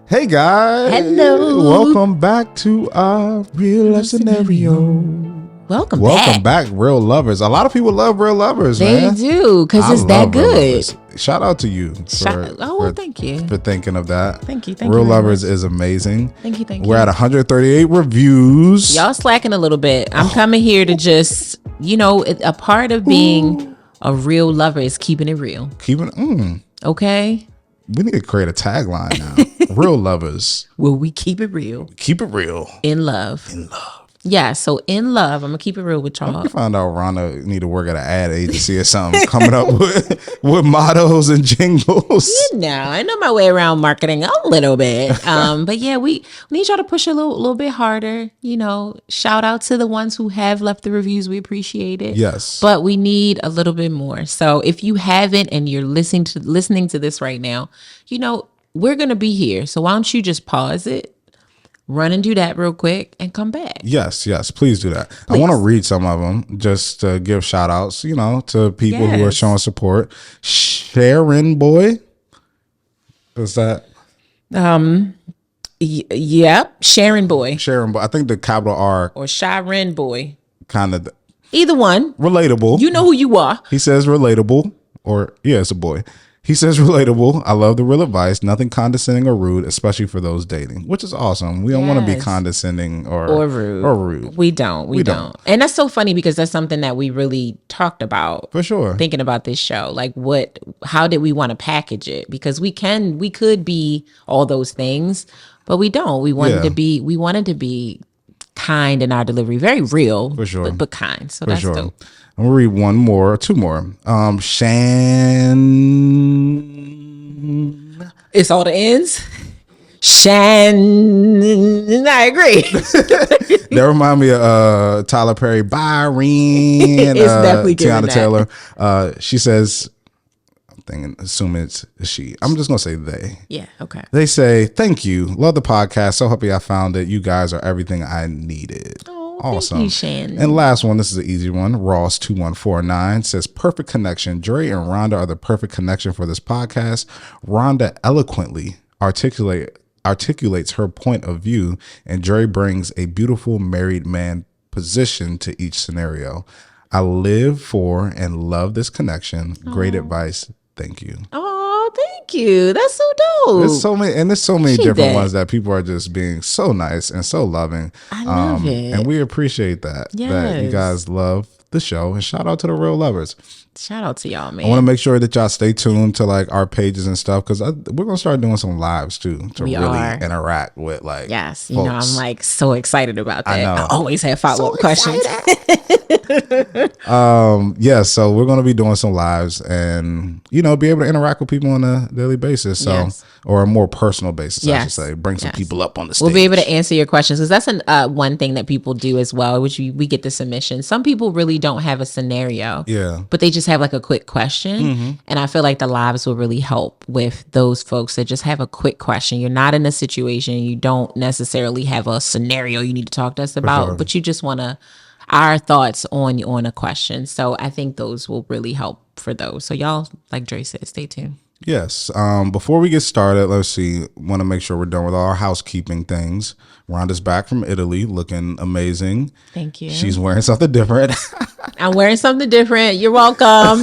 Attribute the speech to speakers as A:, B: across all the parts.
A: Hey guys.
B: Hello.
A: Welcome back to our real life scenario.
B: Welcome
A: back, real lovers. A lot of people love real lovers, man.
B: They do, because it's that good.
A: Shout out to you.
B: Thank you.
A: For thinking of that.
B: Thank you.
A: Real Lovers is amazing.
B: Thank you.
A: We're at 138 reviews.
B: Y'all slacking a little bit. I'm coming here to just, a part of being a real lover is keeping it real. Okay?
A: We need to create a tagline now. Real lovers.
B: Will we keep it real?
A: Keep it real.
B: In love. Yeah, so in love, I'm going to keep it real with y'all.
A: We found out Rhonda need to work at an ad agency or something, coming up with mottos and jingles.
B: I know my way around marketing a little bit. But yeah, we need y'all to push a little bit harder. Shout out to the ones who have left the reviews. We appreciate it.
A: Yes.
B: But we need a little bit more. So if you haven't and you're listening to this right now, we're going to be here. So why don't you just pause it? Run and do that real quick and come back.
A: Yes, please do that.
B: Please.
A: I want to read some of them just to give shout outs, to people who are showing support. Sharon Boy. Is that?
B: Yep. Sharon Boy.
A: I think the capital R.
B: Or Sharon Boy.
A: Kind of.
B: Either one.
A: Relatable.
B: You know who you are.
A: He says relatable. It's a boy. He says relatable. I love the real advice. Nothing condescending or rude, especially for those dating, which is awesome. We don't want to be condescending or rude.
B: We don't. And that's so funny because that's something that we really talked about.
A: For sure.
B: Thinking about this show. Like how did we want to package it? Because we could be all those things, but we don't. We wanted to be kind in our delivery. Very real. For sure. But kind. So that's dope.
A: I'm going to read two more. Shan.
B: It's all the ends. Shan. I agree.
A: That remind me of Tyler Perry, Byron.
B: It's definitely
A: Tiana
B: that.
A: Taylor. She says, assuming it's she. I'm just going to say they.
B: Yeah, okay.
A: They say, thank you. Love the podcast. So happy I found it. You guys are everything I needed. Awesome.
B: Thank you, Shannon.
A: And last one, this is an easy one. Ross2149 says, perfect connection. Dre and Rhonda are the perfect connection for this podcast. Rhonda eloquently articulates her point of view, and Dre brings a beautiful married man position to each scenario. I live for and love this connection. Great advice. Thank you.
B: Oh, thank you. That's so dope.
A: There's so many different ones that people are just being so nice and so loving.
B: I love it.
A: And we appreciate that.
B: Yes.
A: That you guys love the show. And shout out to the real lovers.
B: Shout out to y'all, man.
A: I want to make sure that y'all stay tuned to our pages and stuff, because we're going to start doing some lives too to interact with
B: Yes,
A: folks.
B: I'm so excited about that.
A: I know.
B: I always have follow-up questions.
A: So we're going to be doing some lives and be able to interact with people on a daily basis, or a more personal basis. I should say, bring some people up on the stage.
B: We'll be able to answer your questions, because that's one thing that people do as well, which we get the submission. Some people really don't have a scenario, but they just have a quick question, and I feel like the lives will really help with those folks that just have a quick question. You're not in a situation, you don't necessarily have a scenario you need to talk to us about, but you just want our thoughts on a question. So I think those will really help for those. So y'all, like Dre said, stay tuned.
A: Yes. Before we get started, let's see. Want to make sure we're done with our housekeeping things. Rhonda's back from Italy, looking amazing.
B: Thank you.
A: She's wearing something different.
B: I'm wearing something different. You're welcome.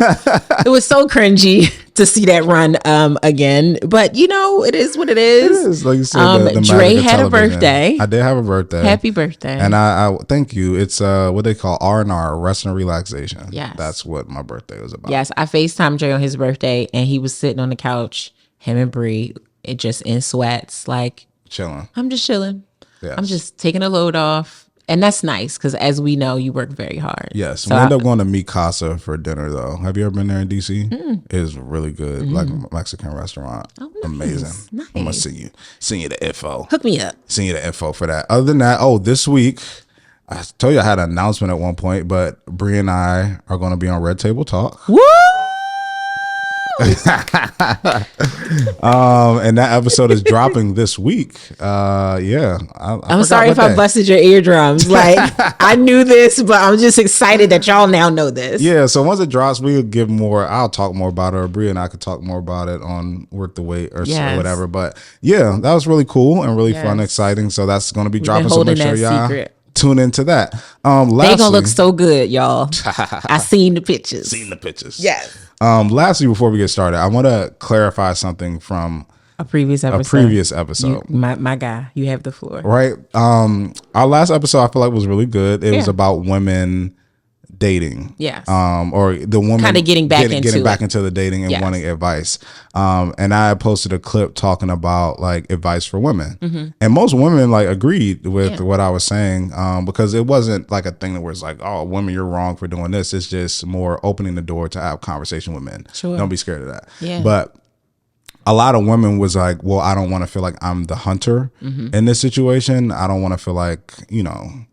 B: It was so cringy to see that run again, but it is what it is.
A: It is, like you said.
B: Dre had a birthday.
A: I did have a birthday.
B: Happy birthday!
A: And I thank you. It's what they call R&R, rest and relaxation.
B: Yes,
A: that's what my birthday was about.
B: Yes, I FaceTimed Dre on his birthday, and he was sitting on the couch, him and Bree, just in sweats,
A: chilling.
B: I'm just chilling.
A: Yes.
B: I'm just taking a load off. And that's nice, because as we know, you work very hard.
A: Yes. So we end up going to Mi Casa for dinner, though. Have you ever been there in D.C.? It's really good, like a Mexican restaurant.
B: Oh, nice.
A: Amazing.
B: Nice.
A: I'm going to send you the info.
B: Hook me up.
A: Send you the info for that. Other than that, this week, I told you I had an announcement at one point, but Bree and I are going to be on Red Table Talk.
B: Woo!
A: And that episode is dropping this week. Yeah.
B: I'm sorry if I busted your eardrums. Like, I knew this, but I'm just excited that y'all now know this.
A: Yeah. So once it drops, we'll give more. I'll talk more about it, or Bria and I could talk more about it on Work the Wait or whatever. But yeah, that was really cool and really fun, exciting. So that's going to be dropping. So make sure y'all tune into that.
B: They gonna look so good, y'all. I seen the pictures. Yes.
A: Lastly, before we get started, I want to clarify something from
B: a previous episode. My guy, you have the floor.
A: Right. Our last episode, I feel like was really good. It was about women dating.
B: Yes.
A: Or the woman
B: kind of getting back
A: into the dating and wanting advice. And I posted a clip talking about like advice for women, and most women like agreed with what I was saying, because it wasn't like a thing that was like, oh, women, you're wrong for doing this. It's just more opening the door to have conversation with men.
B: Sure.
A: Don't be scared of that.
B: Yeah.
A: But a lot of women was like, well, I don't want to feel like I'm the hunter in this situation. I don't want to feel like,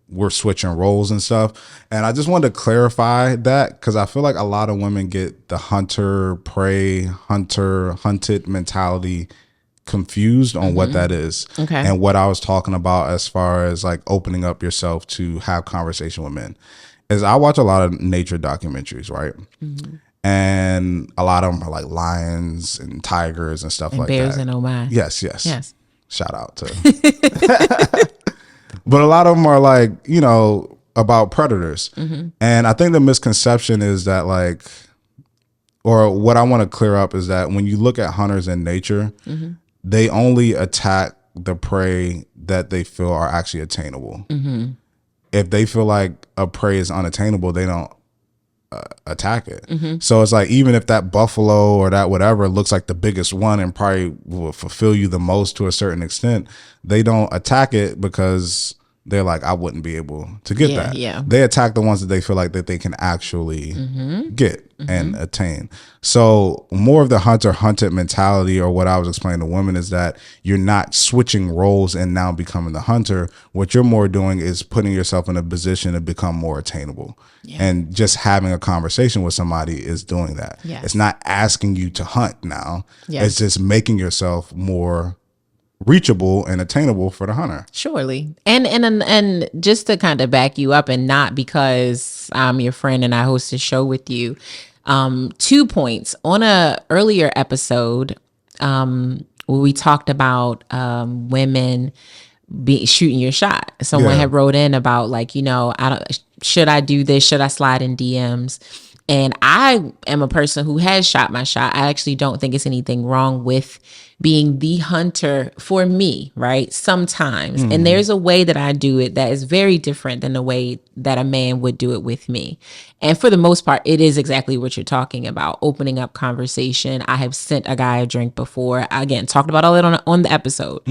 A: we're switching roles and stuff. And I just wanted to clarify that, because I feel like a lot of women get the hunter, prey, hunted mentality confused on what that is.
B: Okay.
A: And what I was talking about as far as like opening up yourself to have conversation with men is I watch a lot of nature documentaries, right? And a lot of them are like lions and tigers and stuff like
B: bears
A: that.
B: And oh my.
A: Yes. Shout out to. But a lot of them are like, about predators. And I think the misconception is that like, or what I want to clear up is that when you look at hunters in nature, they only attack the prey that they feel are actually attainable. If they feel like a prey is unattainable, they don't attack it. So it's like, even if that buffalo or that whatever looks like the biggest one and probably will fulfill you the most to a certain extent, they don't attack it because they're like, I wouldn't be able to get that.
B: Yeah.
A: They attack the ones that they feel like that they can actually get and attain. So more of the hunted mentality, or what I was explaining to women, is that you're not switching roles and now becoming the hunter. What you're more doing is putting yourself in a position to become more attainable. And just having a conversation with somebody is doing that. It's not asking you to hunt now. It's just making yourself more reachable and attainable for the hunter.
B: Surely. And just to kind of back you up, and not because I'm your friend and I host a show with you, 2 points. On a earlier episode, where we talked about women shooting your shot. Someone had wrote in about like, should I do this? Should I slide in DMs? And I am a person who has shot my shot. I actually don't think it's anything wrong with being the hunter for me, right? Sometimes. And there's a way that I do it that is very different than the way that a man would do it with me. And for the most part, it is exactly what you're talking about, opening up conversation. I have sent a guy a drink before. Again, talked about all that on the episode.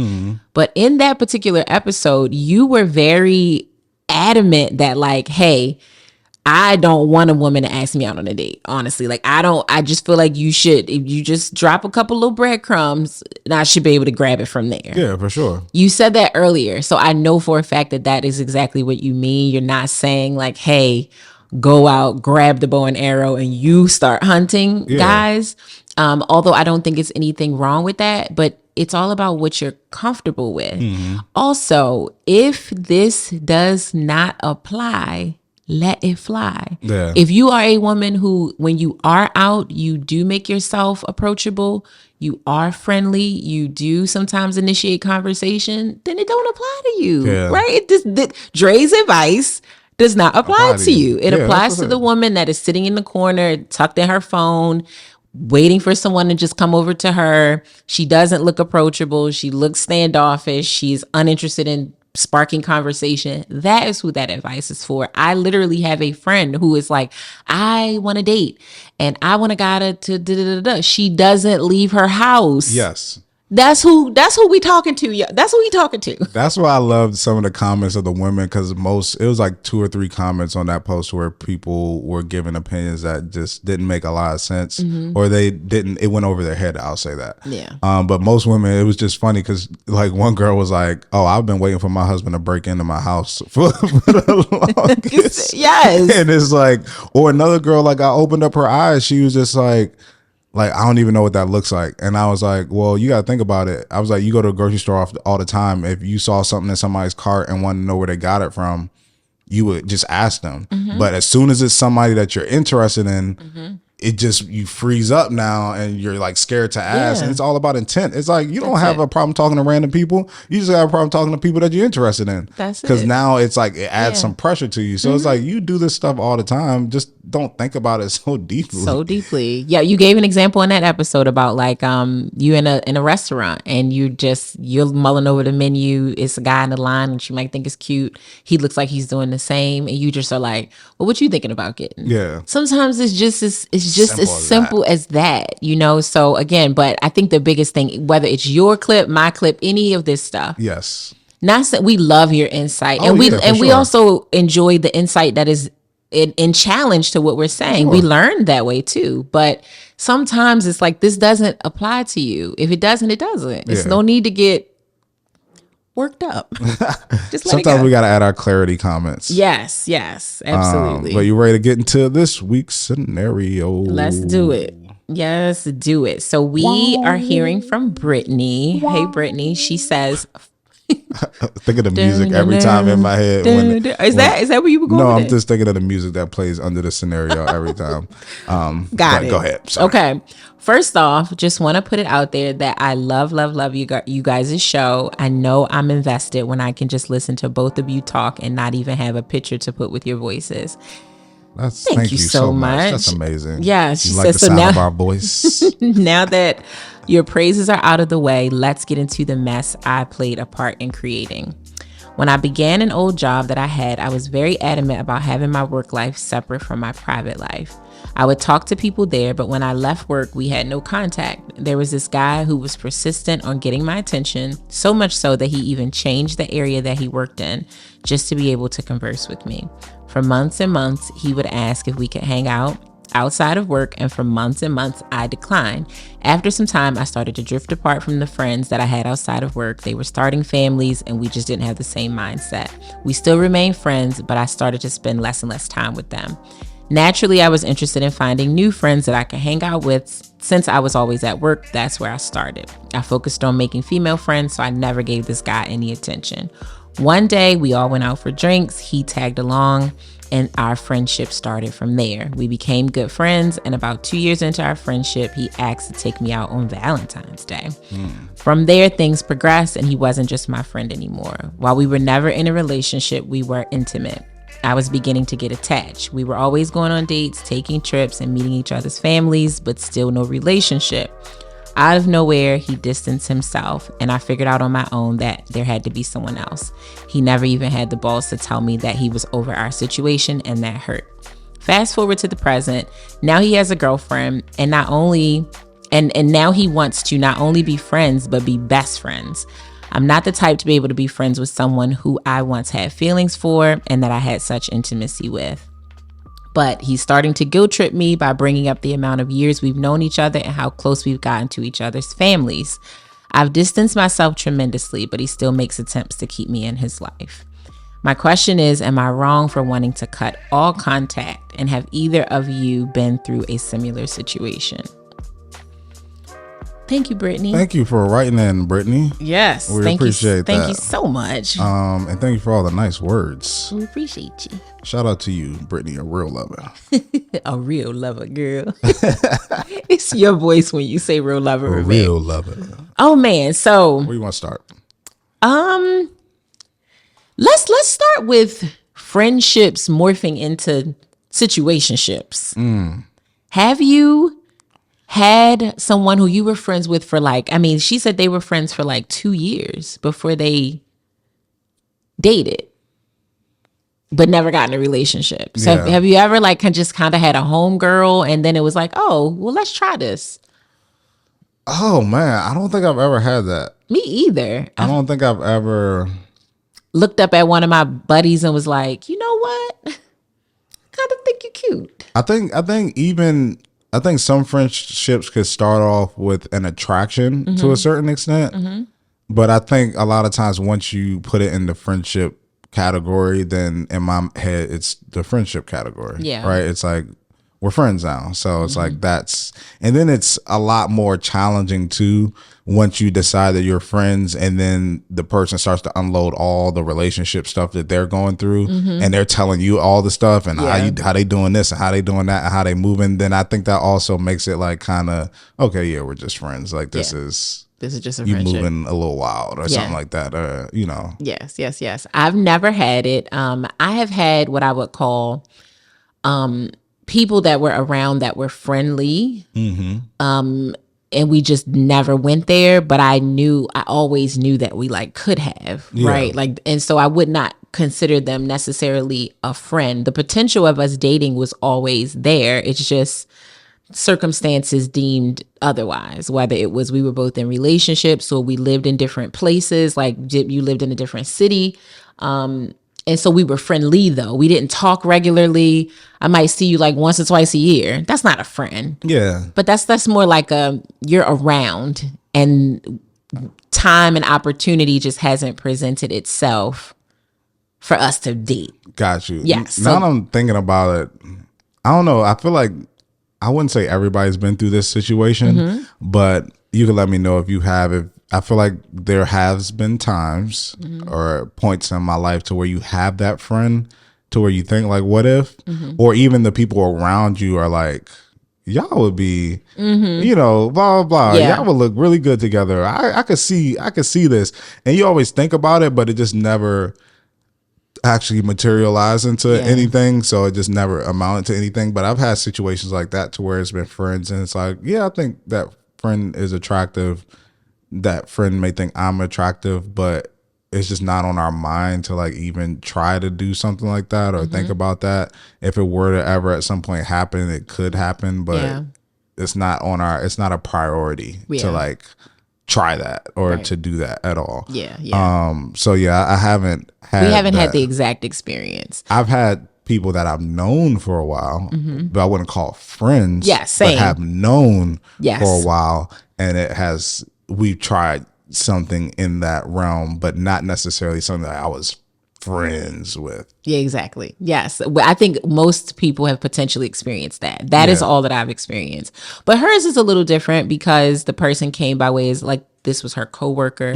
B: But in that particular episode, you were very adamant that like, hey, I don't want a woman to ask me out on a date, honestly. Like, I just feel like you should, if you just drop a couple little breadcrumbs, and I should be able to grab it from there.
A: Yeah, for sure.
B: You said that earlier. So I know for a fact that that is exactly what you mean. You're not saying like, hey, go out, grab the bow and arrow and you start hunting guys. Although I don't think it's anything wrong with that, but it's all about what you're comfortable with. Also, if this does not apply, let it fly. If you are a woman who, when you are out, you do make yourself approachable, you are friendly, you do sometimes initiate conversation, then it don't apply to you, right? Dre's advice does not apply to you. It applies to the woman that is sitting in the corner, tucked in her phone, waiting for someone to just come over to her. She doesn't look approachable. She looks standoffish. She's uninterested in sparking conversation. That is who that advice is for. I literally have a friend who is like, I want to date and I want a guy to da-da-da-da. She doesn't leave her house.
A: Yes.
B: That's who we talking to. Yeah, that's who we talking to.
A: That's why I loved some of the comments of the women, because it was like 2 or 3 comments on that post where people were giving opinions that just didn't make a lot of sense, or it went over their head. I'll say that.
B: Yeah.
A: But most women, it was just funny because like one girl was like, "Oh, I've been waiting for my husband to break into my house for the longest."
B: Yes.
A: And it's like, or another girl, like I opened up her eyes. She was just like, Like, I don't even know what that looks like. And I was like, well, you got to think about it. I was like, you go to a grocery store all the time. If you saw something in somebody's cart and wanted to know where they got it from, you would just ask them. But as soon as it's somebody that you're interested in, it just, you freeze up now and you're like scared to ask. And it's all about intent. It's like, you don't have a problem talking to random people. You just have a problem talking to people that you're interested in.
B: That's it.
A: Because now it's like, it adds some pressure to you. So it's like, you do this stuff all the time. Just don't think about it so deeply.
B: Yeah, you gave an example in that episode about like you in a restaurant and you're mulling over the menu. It's a guy in the line and you might think it's cute. He looks like he's doing the same, and you just are like, well, what you thinking about getting?
A: Yeah.
B: Sometimes it's just as simple as that, you know. So again, but I think the biggest thing, whether it's your clip, my clip, any of this stuff.
A: Yes.
B: Not that we love your insight, and we also enjoy the insight that is in challenge to what we're saying. We learn that way too, but sometimes it's like, this doesn't apply to you. If it doesn't, it doesn't. It's no need to get worked up. Just
A: sometimes we got to add our clarity comments.
B: Yes, absolutely.
A: But you ready to get into this week's scenario?
B: Let's do it. Yes, do it. So we are hearing from Brittany. Hey, Brittany. She says,
A: think of the music every time in my head.
B: Is that where you were going?
A: No, I'm just thinking of the music that plays under the scenario every time.
B: Got it.
A: Go ahead. Sorry.
B: Okay. First off, just want to put it out there that I love you guys' show. I know I'm invested when I can just listen to both of you talk and not even have a picture to put with your voices. Thank you so much.
A: That's amazing.
B: Yeah,
A: she like the sound of our voice.
B: Now that your praises are out of the way, let's get into the mess I played a part in creating. When I began an old job that I had, I was very adamant about having my work life separate from my private life. I would talk to people there, but when I left work, we had no contact. There was this guy who was persistent on getting my attention, so much so that he even changed the area that he worked in just to be able to converse with me. For months and months, he would ask if we could hang out outside of work, and for months and months, I declined. After some time, I started to drift apart from the friends that I had outside of work. They were starting families, and we just didn't have the same mindset. We still remained friends, but I started to spend less and less time with them. Naturally, I was interested in finding new friends that I could hang out with. Since I was always at work, that's where I started. I focused on making female friends, so I never gave this guy any attention. One day, we all went out for drinks. He tagged along, and our friendship started from there. We became good friends, and about 2 years into our friendship, he asked to take me out on Valentine's Day. From there, things progressed, and he wasn't just my friend anymore. While we were never in a relationship, we were intimate. I was beginning to get attached. We were always going on dates, taking trips, and meeting each other's families, but still no relationship. Out of nowhere, he distanced himself, and I figured out on my own that there had to be someone else. He never even had the balls to tell me that he was over our situation, and that hurt. Fast forward to the present. Now he has a girlfriend, and now he wants to not only be friends, but be best friends. I'm not the type to be able to be friends with someone who I once had feelings for and that I had such intimacy with. But he's starting to guilt trip me by bringing up the amount of years we've known each other and how close we've gotten to each other's families. I've distanced myself tremendously, but he still makes attempts to keep me in his life. My question is, am I wrong for wanting to cut all contact, and have either of you been through a similar situation? Thank you, Brittany.
A: Thank you for writing in, Brittany.
B: Yes.
A: We appreciate that.
B: Thank you so much.
A: And thank you for all the nice words.
B: We appreciate you.
A: Shout out to you, Brittany, a real lover.
B: A real lover, girl. It's your voice when you say real lover.
A: A real lover.
B: Oh, man. So
A: where you want to start?
B: Let's start with friendships morphing into situationships. Have you had someone who you were friends with for she said they were friends for 2 years before they dated, but never got in a relationship. So have you ever just kind of had a homegirl and then it was like, oh, well, let's try this?
A: Oh, man. I don't think I've ever had that.
B: Me either.
A: I don't think I've ever
B: looked up at one of my buddies and was like, you know what? I kind of think you're cute.
A: I think some friendships could start off with an attraction to a certain extent. But I think a lot of times once you put it in the friendship category, then in my head, it's the friendship category. Yeah. Right? It's like we're friends now. So it's like and then it's a lot more challenging too once you decide that you're friends and then the person starts to unload all the relationship stuff that they're going through and they're telling you all the stuff and how they doing this and how they doing that and how they moving. Then I think that also makes it like kind of, okay, yeah, we're just friends. Like this is
B: just a
A: you
B: friendship.
A: moving a little wild or something like that. You know.
B: Yes. I've never had it. I have had what I would call people that were around that were friendly. And we just never went there, but I always knew that we like could have, right? Like, and so I would not consider them necessarily a friend. The potential of us dating was always there. It's just circumstances deemed otherwise, whether it was we were both in relationships or we lived in different places, like you lived in a different city. And so we were friendly though. We didn't talk regularly. I might see you like once or twice a year. That's not a friend.
A: Yeah.
B: But that's more like you're around and time and opportunity just hasn't presented itself for us to date.
A: Got you.
B: Yes.
A: Now that I'm thinking about it, I don't know. I feel like I wouldn't say everybody's been through this situation, but you can let me know if you have. I feel like there has been times or points in my life to where you have that friend to where you think like, what if? Or even the people around you are like, y'all would be, you know, blah, blah, blah.
B: Yeah.
A: Y'all would look really good together. I could see this. And you always think about it, but it just never actually materialize into anything. So it just never amounted to anything. But I've had situations like that to where it's been friends and it's like, yeah, I think that friend is attractive. That friend may think I'm attractive, but it's just not on our mind to like even try to do something like that or think about that. If it were to ever at some point happen, it could happen, but it's not a priority to like try that or to do that at all. So I haven't had
B: the exact experience.
A: I've had people that I've known for a while, but I wouldn't call friends.
B: Same.
A: But have known for a while, and we've tried something in that realm, but not necessarily something that I was friends with.
B: Yeah, exactly. Yes. I think most people have potentially experienced that. That is all that I've experienced. But hers is a little different because the person came by ways like this was her coworker.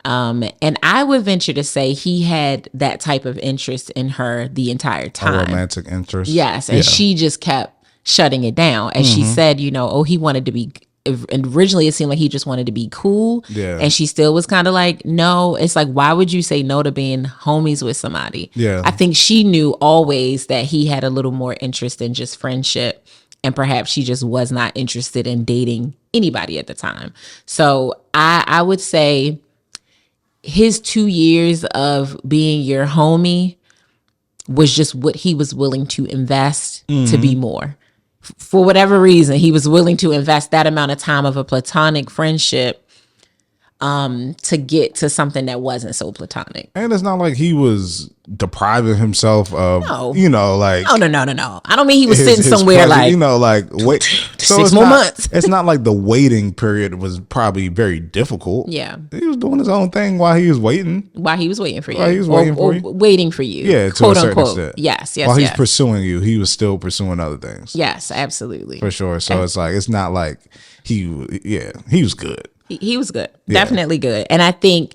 B: And I would venture to say he had that type of interest in her the entire time.
A: A romantic interest.
B: Yes. And she just kept shutting it down. As she said, you know, he wanted to be, originally it seemed like he just wanted to be cool. And she still was kind of like, no. It's like, why would you say no to being homies with somebody? I think she knew always that he had a little more interest in just friendship. And perhaps she just was not interested in dating anybody at the time. So I would say his 2 years of being your homie was just what he was willing to invest to be more. For whatever reason, he was willing to invest that amount of time of a platonic friendship to get to something that wasn't so platonic.
A: And it's not like he was depriving himself of, you know, like...
B: No. I don't mean he was sitting somewhere
A: pleasure,
B: like...
A: You know, like... Wait, so
B: 6 more months.
A: It's not like the waiting period was probably very difficult.
B: Yeah.
A: He was doing his own thing while he was waiting.
B: While he was waiting for you.
A: While he was waiting for you.
B: Waiting for you.
A: Yeah, to
B: quote
A: a certain
B: unquote.
A: extent.
B: Yes.
A: While he's pursuing you, he was still pursuing other things.
B: Yes, absolutely.
A: For sure. So it's like, it's not like he was good.
B: He was good. Definitely good. And I think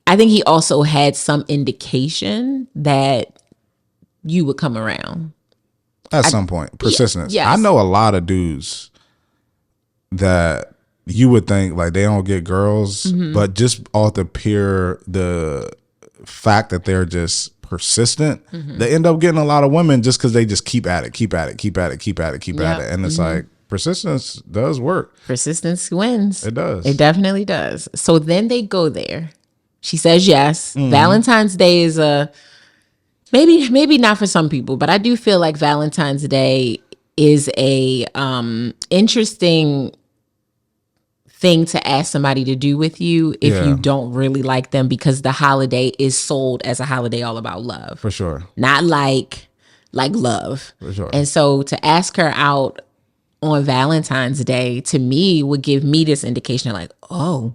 B: he also had some indication that you would come around.
A: At some point. Persistence.
B: Yes.
A: I know a lot of dudes that you would think like they don't get girls, but just off the fact that they're just persistent, they end up getting a lot of women just because they just keep at it. And it's like, persistence does work.
B: Persistence wins.
A: It does.
B: It definitely does. So then they go there. She says yes. Valentine's Day is maybe not for some people, but I do feel like Valentine's Day is a interesting thing to ask somebody to do with you if you don't really like them, because the holiday is sold as a holiday all about love.
A: For sure. Not
B: like love.
A: For sure.
B: And so to ask her out on Valentine's Day, to me, would give me this indication of like, oh,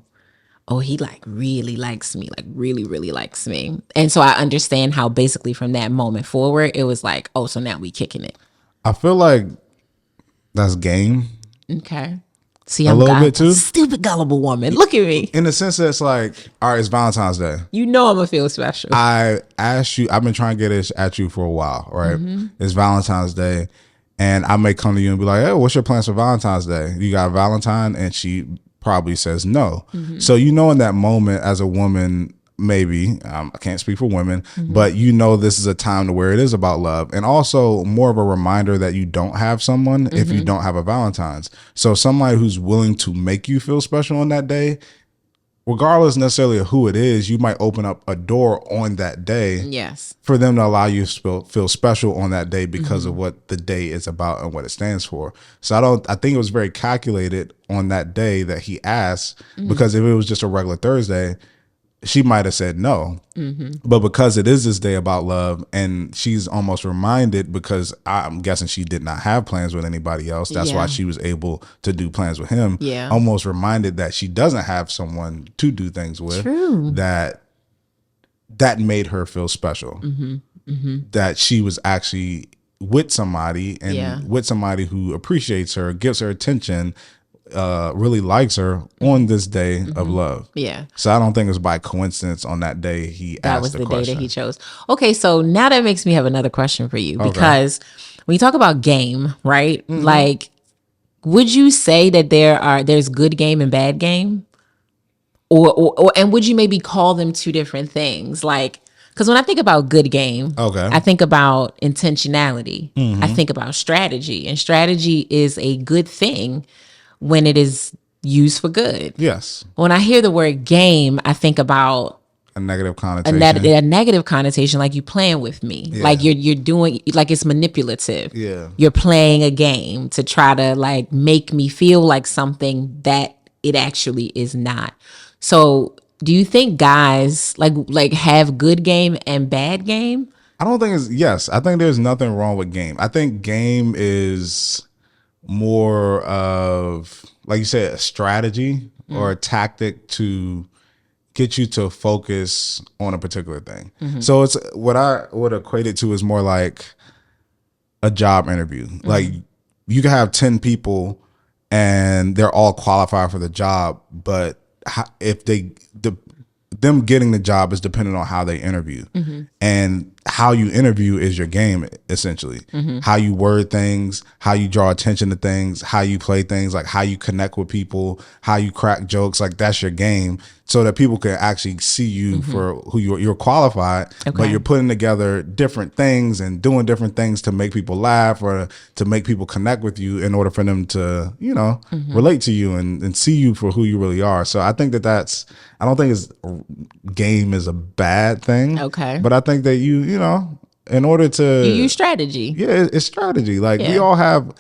B: he like really likes me, like really, really likes me. And so I understand how basically from that moment forward, it was like, oh, so now we kicking it.
A: I feel like That's game.
B: Okay. See,
A: A little bit too.
B: Stupid gullible woman. Look at me.
A: In the sense that it's like, all right, it's Valentine's Day.
B: You know I'm gonna feel special.
A: I asked you. I've been trying to get this at you for a while, right? It's Valentine's Day, and I may come to you and be like, "Hey, what's your plans for Valentine's Day? You got a Valentine?" And she probably says no. So you know, in that moment, as a woman, maybe I can't speak for women, but you know, this is a time to where it is about love, and also more of a reminder that you don't have someone if you don't have a Valentine's. So somebody who's willing to make you feel special on that day, regardless necessarily of who it is, you might open up a door on that day.
B: Yes.
A: For them to allow you to feel special on that day because of what the day is about and what it stands for. So I think it was very calculated on that day that he asked, because if it was just a regular Thursday, she might have said no. But because it is this day about love, and she's almost reminded, because I'm guessing she did not have plans with anybody else. That's why she was able to do plans with him.
B: Yeah.
A: Almost reminded that she doesn't have someone to do things with. True. That made her feel special. That she was actually with somebody, and with somebody who appreciates her, gives her attention, really likes her on this day of love. Yeah. So I don't think it was by coincidence on that day he asked the question. That was the day that he chose.
B: Okay, so now that makes me have another question for you, because when you talk about game, right? Like, would you say that there's good game and bad game? Or and would you maybe call them two different things? Like, because when I think about good game, I think about intentionality. I think about strategy, and strategy is a good thing when it is used for good.
A: Yes.
B: When I hear the word game, I think about
A: a negative connotation.
B: A negative connotation, like you playing with me. Yeah. Like you're doing, like it's manipulative.
A: Yeah.
B: You're playing a game to try to like make me feel like something that it actually is not. So do you think guys like have good game and bad game?
A: I don't think yes. I think there's nothing wrong with game. I think game is more of, like you said, a strategy or a tactic to get you to focus on a particular thing. So it's what I would equate it to is more like a job interview. Like you can have 10 people and they're all qualified for the job, but if them getting the job is dependent on how they interview. And how you interview is your game, essentially. How you word things, how you draw attention to things, how you play things, like how you connect with people, how you crack jokes, like that's your game, so that people can actually see you for who you're qualified, but you're putting together different things and doing different things to make people laugh or to make people connect with you in order for them to, you know, relate to you and see you for who you really are. So I think I don't think game is a bad thing. Okay. But I think that you know, in order to...
B: You use strategy.
A: Yeah, it's strategy. Like we all have...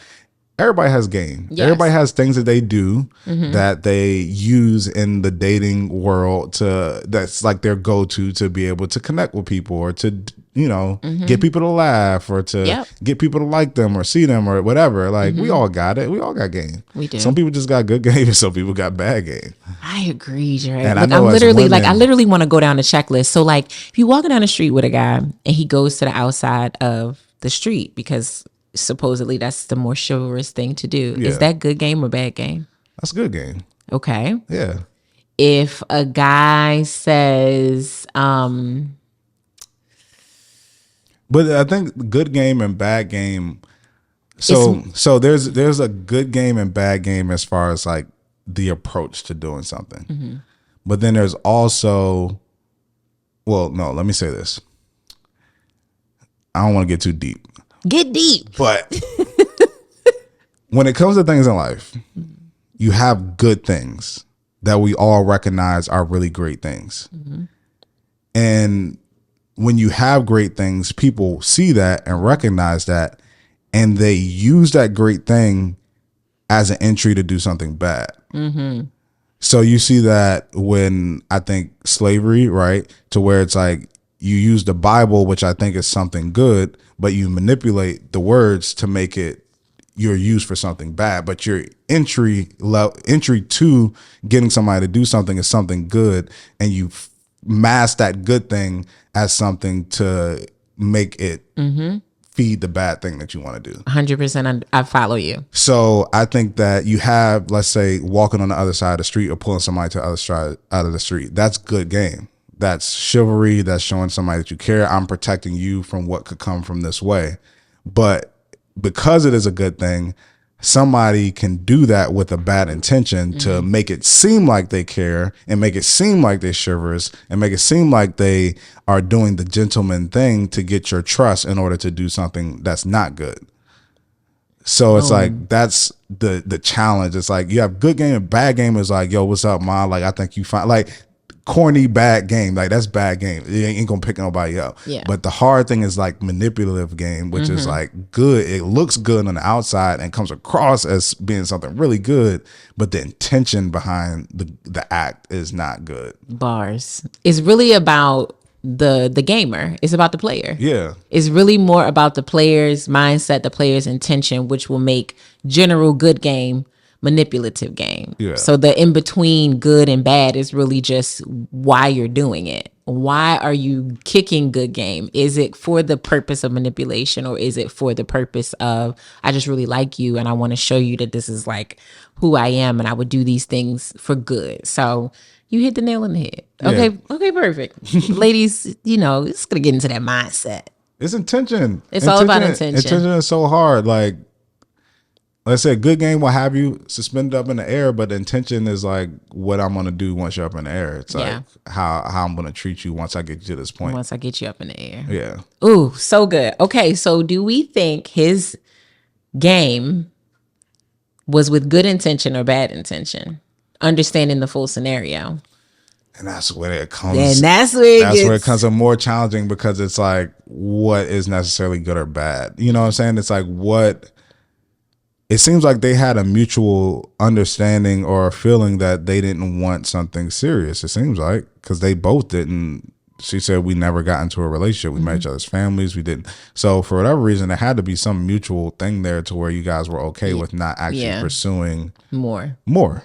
A: Everybody has game. Yes. Everybody has things that they do that they use in the dating world that's like their go-to to be able to connect with people or to, you know, get people to laugh or to get people to like them or see them or whatever. Like we all got it. We all got game.
B: We do.
A: Some people just got good game and some people got bad game.
B: I agree, Dre. And I literally want to go down the checklist. So like if you're walking down the street with a guy and he goes to the outside of the street because supposedly that's the more chivalrous thing to do. Yeah. Is that good game or bad game?
A: That's good game.
B: Okay.
A: Yeah.
B: If a guy says,
A: but I think good game and bad game. So there's a good game and bad game as far as like the approach to doing something. But then there's also, well, no, let me say this. I don't want to get too deep.
B: Get deep.
A: But when it comes to things in life, you have good things that we all recognize are really great things. And when you have great things, people see that and recognize that, and they use that great thing as an entry to do something bad. So you see that when I think slavery, right, to where it's like you use the Bible, which I think is something good, but you manipulate the words to make it your use for something bad. But your entry to getting somebody to do something is something good, and you mask that good thing as something to make it feed the bad thing that you want to do.
B: 100%. I follow you.
A: So I think that you have, let's say, walking on the other side of the street or pulling somebody to the other side out of the street. That's good game. That's chivalry. That's showing somebody that you care. I'm protecting you from what could come from this way. But because it is a good thing, somebody can do that with a bad intention to make it seem like they care and make it seem like they're chivalrous and make it seem like they are doing the gentleman thing to get your trust in order to do something that's not good. So it's like, that's the challenge. It's like you have good game and bad game is like, yo, what's up, ma? Like, I think you find like corny bad game. Like, that's bad game. It ain't gonna pick nobody up.
B: Yeah.
A: But the hard thing is like manipulative game, which is like good. It looks good on the outside and comes across as being something really good, but the intention behind the act is not good.
B: Bars. It's really about the gamer. It's about the player.
A: Yeah.
B: It's really more about the player's mindset, the player's intention, which will make general good game manipulative game.
A: Yeah.
B: So the in between good and bad is really just why you're doing it. Why are you kicking good game? Is it for the purpose of manipulation, or is it for the purpose of, I just really like you and I want to show you that this is like who I am and I would do these things for good. So you hit the nail on the head. Okay.
A: Yeah.
B: Okay, perfect. Ladies, it's going to get into that mindset.
A: It's intention.
B: It's all about intention.
A: Intention is so hard. Like, let's say a good game will have you suspended up in the air, but the intention is like what I'm going to do once you're up in the air. It's like how I'm going to treat you once I get you to this point.
B: Once I get you up in the air.
A: Yeah.
B: Ooh, so good. Okay, so do we think his game was with good intention or bad intention? Understanding the full scenario.
A: And that's where it comes.
B: And that's where
A: it comes more challenging, because it's like, what is necessarily good or bad? You know what I'm saying? It's like, it seems like they had a mutual understanding or a feeling that they didn't want something serious. It seems like, because they both didn't. She said, we never got into a relationship. We met each other's families. We didn't. So for whatever reason, there had to be some mutual thing there to where you guys were okay with not actually pursuing more.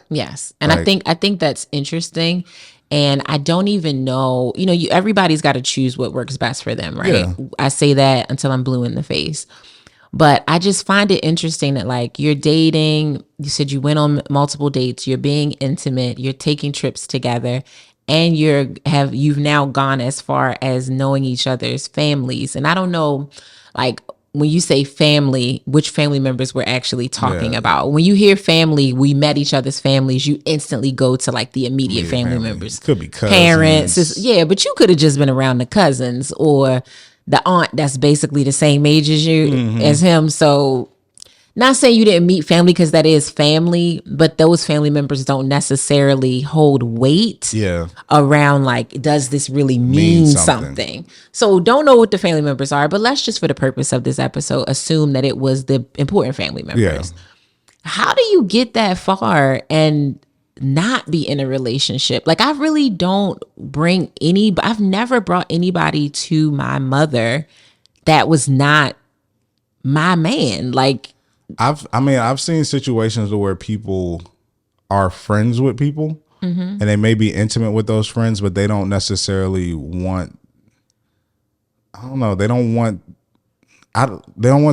B: Yes. And like, I think that's interesting. And I don't even know, everybody's got to choose what works best for them, right? Yeah. I say that until I'm blue in the face. But I just find it interesting that, like, you're dating, you said you went on multiple dates, you're being intimate, you're taking trips together, and you've now gone as far as knowing each other's families. And I don't know, like, when you say family, which family members we're actually talking about. When you hear family, we met each other's families, you instantly go to like the immediate family members.
A: Could be cousins.
B: Parents. But you could have just been around the cousins or the aunt that's basically the same age as you, as him. So not saying you didn't meet family, because that is family, but those family members don't necessarily hold weight around like, does this really mean something? So don't know what the family members are, but let's just, for the purpose of this episode, assume that it was the important family members. Yeah. How do you get that far and not be in a relationship? Like, I really don't I've never brought anybody to my mother that was not my man. Like,
A: I've seen situations where people are friends with people and they may be intimate with those friends, but they don't necessarily want, I don't know, they don't want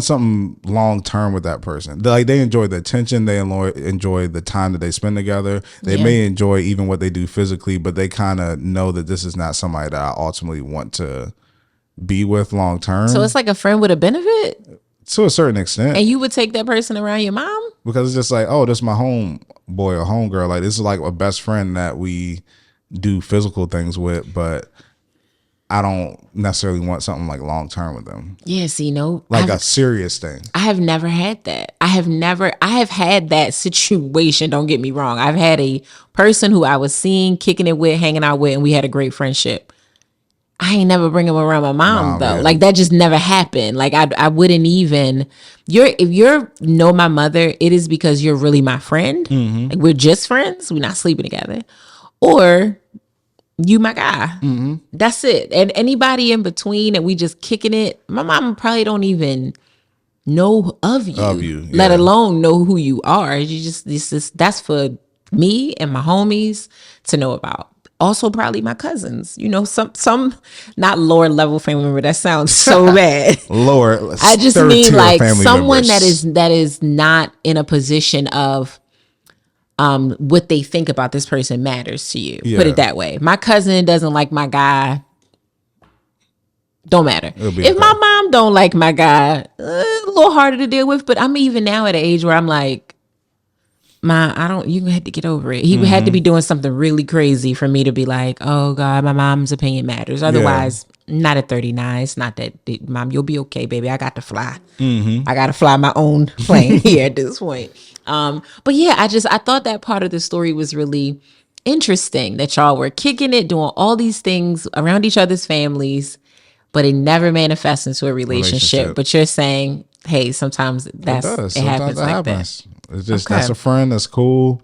A: something long term with that person. They enjoy the attention, they enjoy the time that they spend together. They may enjoy even what they do physically, but they kind of know that this is not somebody that I ultimately want to be with long term.
B: So it's like a friend with a benefit?
A: To a certain extent.
B: And you would take that person around your mom?
A: Because it's just like, oh, this is my home boy or home girl. Like, this is like a best friend that we do physical things with, but I don't necessarily want something like long term with them.
B: Yeah, see,
A: a serious thing.
B: I have never had that. I have had that situation, don't get me wrong. I've had a person who I was seeing, kicking it with, hanging out with, and we had a great friendship. I ain't never bring him around my mom though. Man. Like, that just never happened. Like, I wouldn't even. If you know my mother, it is because you're really my friend. Like, we're just friends. We're not sleeping together, or you my guy. That's it. And anybody in between, and we just kicking it. My mom probably don't even know of you, let alone know who you are. You just that's for me and my homies to know about. Also probably my cousins, some not lower level family member. That sounds so bad.
A: Lower.
B: I just mean like someone members. that is not in a position of what they think about this person matters to you. Yeah. Put it that way. My cousin doesn't like my guy. Don't matter. If my mom don't like my guy, a little harder to deal with. But I'm even now at an age where I'm like, you had to get over it. He had to be doing something really crazy for me to be like, oh God, my mom's opinion matters. Otherwise, not at 39. It's not that, Mom, you'll be okay, baby. I got to fly. I got to fly my own plane here at this point. But yeah, I thought that part of the story was really interesting, that y'all were kicking it, doing all these things around each other's families, but it never manifests into a relationship. But you're saying, hey, sometimes it happens like that.
A: It's just that's a friend that's cool,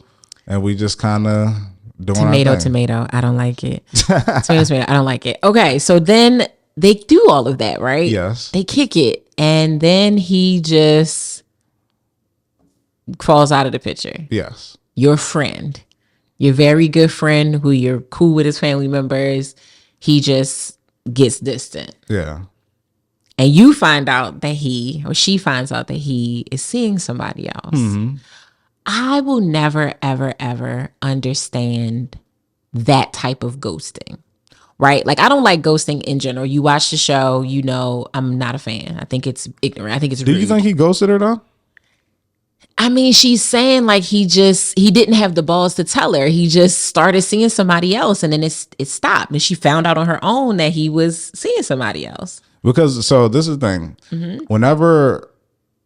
A: and we just kind of doing
B: tomato. I don't like it. tomato. I don't like it. Okay, so then they do all of that, right?
A: Yes.
B: They kick it, and then he just falls out of the picture.
A: Yes.
B: Your friend, your very good friend, who you're cool with his family members, he just gets distant.
A: Yeah.
B: And you find out that she finds out that he is seeing somebody else. Mm-hmm. I will never, ever, ever understand that type of ghosting, right? Like, I don't like ghosting in general. You watch the show, I'm not a fan. I think it's ignorant. I think it's rude.
A: Do you think he ghosted her though?
B: I mean, she's saying like he didn't have the balls to tell her. He just started seeing somebody else, and then it stopped. And she found out on her own that he was seeing somebody else.
A: Because, so this is the thing. Mm-hmm. Whenever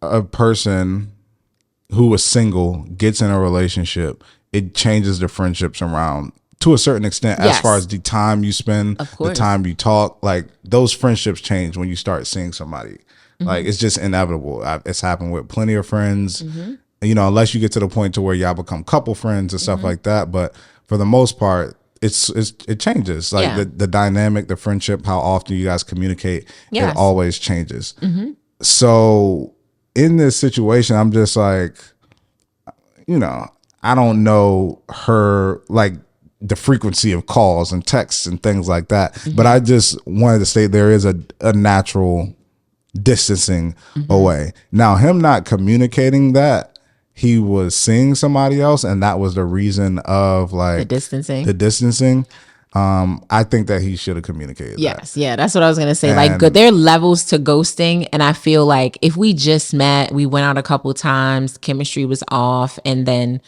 A: a person who was single gets in a relationship, it changes the friendships around to a certain extent, as far as the time you spend, the time you talk. Like, those friendships change when you start seeing somebody. Mm-hmm. Like, it's just inevitable. It's happened with plenty of friends, unless you get to the point to where y'all become couple friends and stuff like that. But for the most part, it changes. Like the dynamic, the friendship, how often you guys communicate, it always changes. Mm-hmm. So in this situation, I'm just like, I don't know her, like, the frequency of calls and texts and things like that. Mm-hmm. But I just wanted to state there is a natural distancing away. Now, him not communicating that he was seeing somebody else, and that was the reason of like the distancing. I think that he should have communicated.
B: Yes. Yeah. That's what I was going to say. Like, there are levels to ghosting. And I feel like if we just met, we went out a couple times, chemistry was off, and then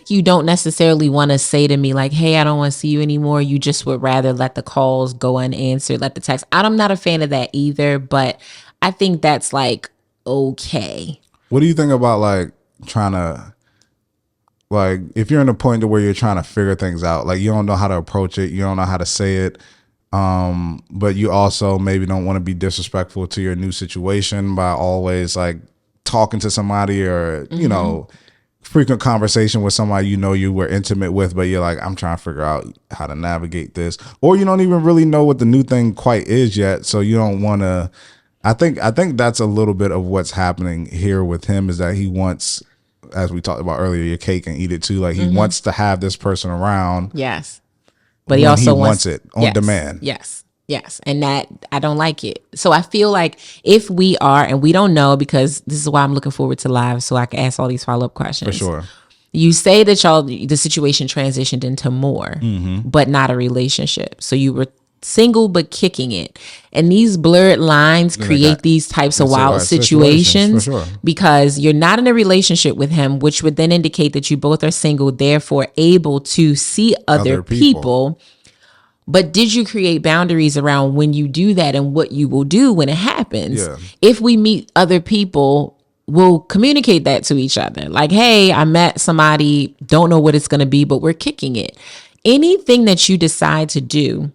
B: you don't necessarily want to say to me like, hey, I don't want to see you anymore. You just would rather let the calls go unanswered, let the text. I'm not a fan of that either, but I think that's like, okay.
A: What do you think about like trying to, like, if you're in a point to where you're trying to figure things out, like you don't know how to approach it, you don't know how to say it, but you also maybe don't want to be disrespectful to your new situation by always like talking to somebody or, frequent conversation with somebody you were intimate with, but you're like, I'm trying to figure out how to navigate this. Or you don't even really know what the new thing quite is yet, so you don't want to. I think that's a little bit of what's happening here with him, is that he wants, as we talked about earlier, your cake and eat it too. Like, he wants to have this person around.
B: Yes. But he also wants
A: it on demand.
B: Yes. Yes. And that, I don't like it. So I feel like if we are, and we don't know, because this is why I'm looking forward to live, so I can ask all these follow-up questions.
A: For sure.
B: You say that the situation transitioned into more, but not a relationship. So you were single, but kicking it. And these blurred lines create these types of wild situations for sure. Because you're not in a relationship with him, which would then indicate that you both are single, therefore able to see other people. But did you create boundaries around when you do that and what you will do when it happens? Yeah. If we meet other people, we'll communicate that to each other. Like, hey, I met somebody, don't know what it's going to be, but we're kicking it. Anything that you decide to do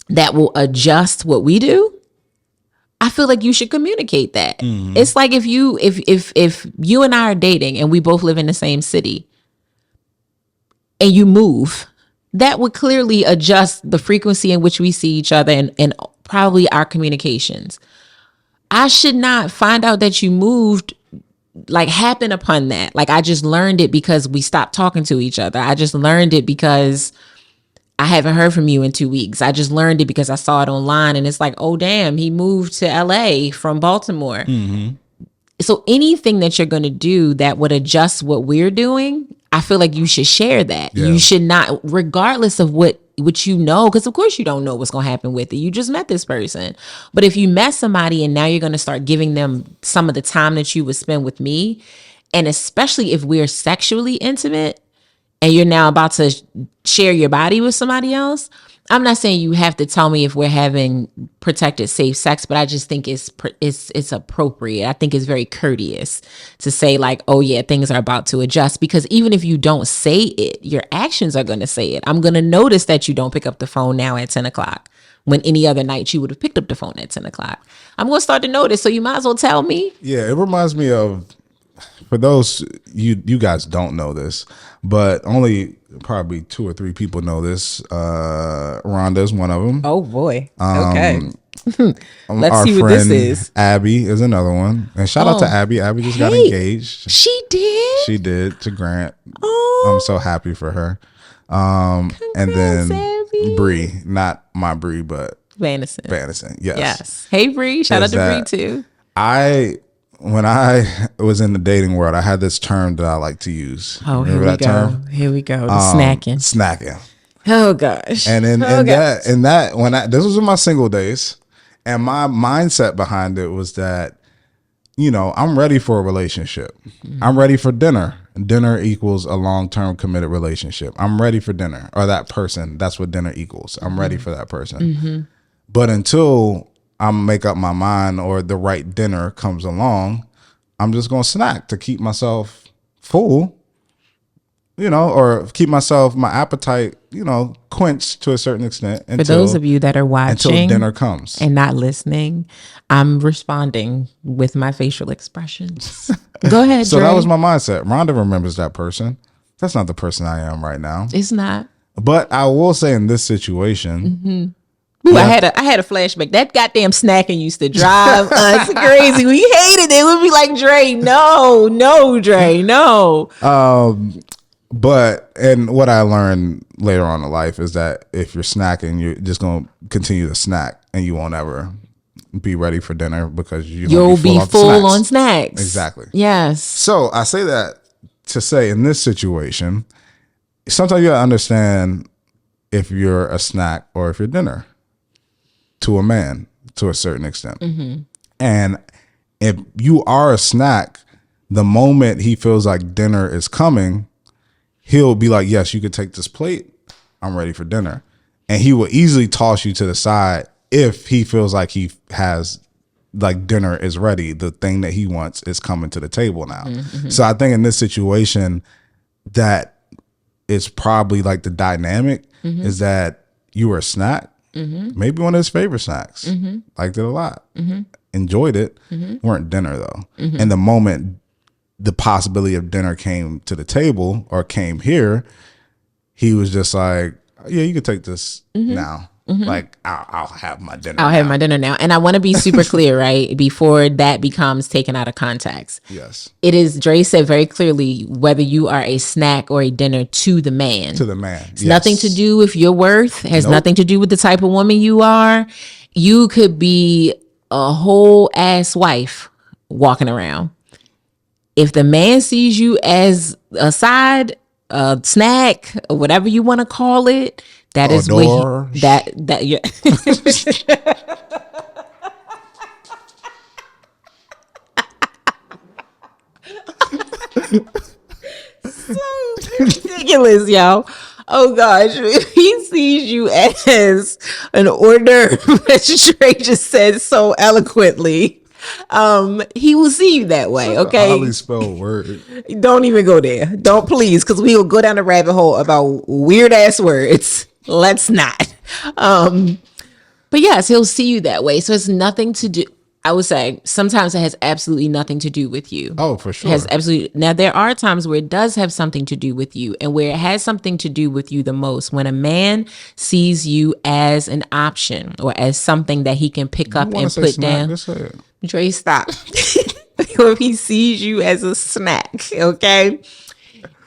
B: that will adjust what we do, I feel like you should communicate that. Mm-hmm. It's like if you and I are dating and we both live in the same city and you move, that would clearly adjust the frequency in which we see each other and probably our communications. I should not find out that you moved, like happen upon that. Like, I just learned it because we stopped talking to each other. I just learned it because I haven't heard from you in 2 weeks. I just learned it because I saw it online, and it's like, oh, damn, he moved to LA from Baltimore. Mm-hmm. So anything that you're going to do that would adjust what we're doing, I feel like you should share that. Yeah. You should not, regardless of what you know, because of course you don't know what's going to happen with it. You just met this person. But if you met somebody and now you're going to start giving them some of the time that you would spend with me, and especially if we're sexually intimate and you're now about to share your body with somebody else, I'm not saying you have to tell me if we're having protected safe sex, but I just think it's appropriate. I think it's very courteous to say like, oh yeah, things are about to adjust, because even if you don't say it, your actions are going to say it. I'm going to notice that you don't pick up the phone now at 10 o'clock when any other night you would have picked up the phone at 10 o'clock. I'm going to start to notice. So you might as well tell me.
A: Yeah. It reminds me of, for those, you guys don't know this, but only probably 2 or 3 people know this. Rhonda is one of them.
B: Oh boy. Okay. Let's see what this is.
A: Abby is another one. And shout out to Abby. Abby just got engaged.
B: She did?
A: She did, to Grant. Oh. I'm so happy for her. And then Abby. Bree, not my Bree, but Vanison. Yes.
B: Hey Bree. Shout out to Bree too.
A: When I was in the dating world, I had this term that I like to use.
B: Oh, remember that term? Here we go. The snacking.
A: Snacking.
B: Oh gosh.
A: And this was in my single days, and my mindset behind it was that, I'm ready for a relationship. Mm-hmm. I'm ready for dinner. Dinner equals a long-term committed relationship. I'm ready for dinner, or that person. That's what dinner equals. I'm ready for that person. Mm-hmm. But until I make up my mind or the right dinner comes along, I'm just going to snack to keep myself full, or keep my appetite, quenched to a certain extent.
B: For those of you that are watching
A: until dinner comes
B: and not listening, I'm responding with my facial expressions. Go ahead,
A: So
B: Dre.
A: That was my mindset. Rhonda remembers that person. That's not the person I am right now.
B: It's not.
A: But I will say in this situation,
B: mm-hmm. Ooh, yeah. I had a flashback. That goddamn snacking used to drive us crazy. We hated it. We'd be like, Dre, no, Dre, no.
A: And what I learned later on in life is that if you're snacking, you're just going to continue to snack, and you won't ever be ready for dinner because you'll be full
B: on snacks.
A: Exactly.
B: Yes.
A: So I say that to say, in this situation, sometimes you got to understand if you're a snack or if you're dinner to a man, to a certain extent. Mm-hmm. And if you are a snack, the moment he feels like dinner is coming, he'll be like, yes, you can take this plate. I'm ready for dinner. And he will easily toss you to the side if he feels like he has, like, dinner is ready. The thing that he wants is coming to the table now. Mm-hmm. So I think in this situation, that is probably like the dynamic is that you were a snack. Mm-hmm. Maybe one of his favorite snacks. Mm-hmm. Liked it a lot. Mm-hmm. Enjoyed it. Mm-hmm. Weren't dinner though. Mm-hmm. And the moment the possibility of dinner came to the table or came here, he was just like, yeah, you can take this now. Mm-hmm. Like, I'll have my dinner.
B: Have my dinner now. And I want to be super clear, right? Before that becomes taken out of context.
A: Yes.
B: It is, Dre said very clearly, whether you are a snack or a dinner to the man.
A: To the man.
B: It's nothing to do with your worth. Has nothing to do with the type of woman you are. You could be a whole ass wife walking around. If the man sees you as a side, a snack, or whatever you want to call it, that is what yeah. So ridiculous, y'all. Oh gosh, if he sees you as an hors d'oeuvre, as Trey just said so eloquently, he will see you that way. Okay,
A: highly spelled word.
B: Don't even go there. Don't, please, because we will go down the rabbit hole about weird ass words. Let's not. But yes, he'll see you that way. So it's nothing to do. I would say sometimes it has absolutely nothing to do with you.
A: Oh, for sure.
B: It has absolutely. Now, there are times where it does have something to do with you, and where it has something to do with you the most, when a man sees you as an option or as something that he can pick up and put down. Dre, stop. Or if he sees you as a snack, okay?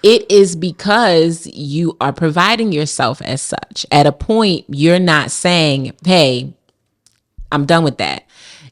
B: It is because you are providing yourself as such. At a point, you're not saying, hey, I'm done with that.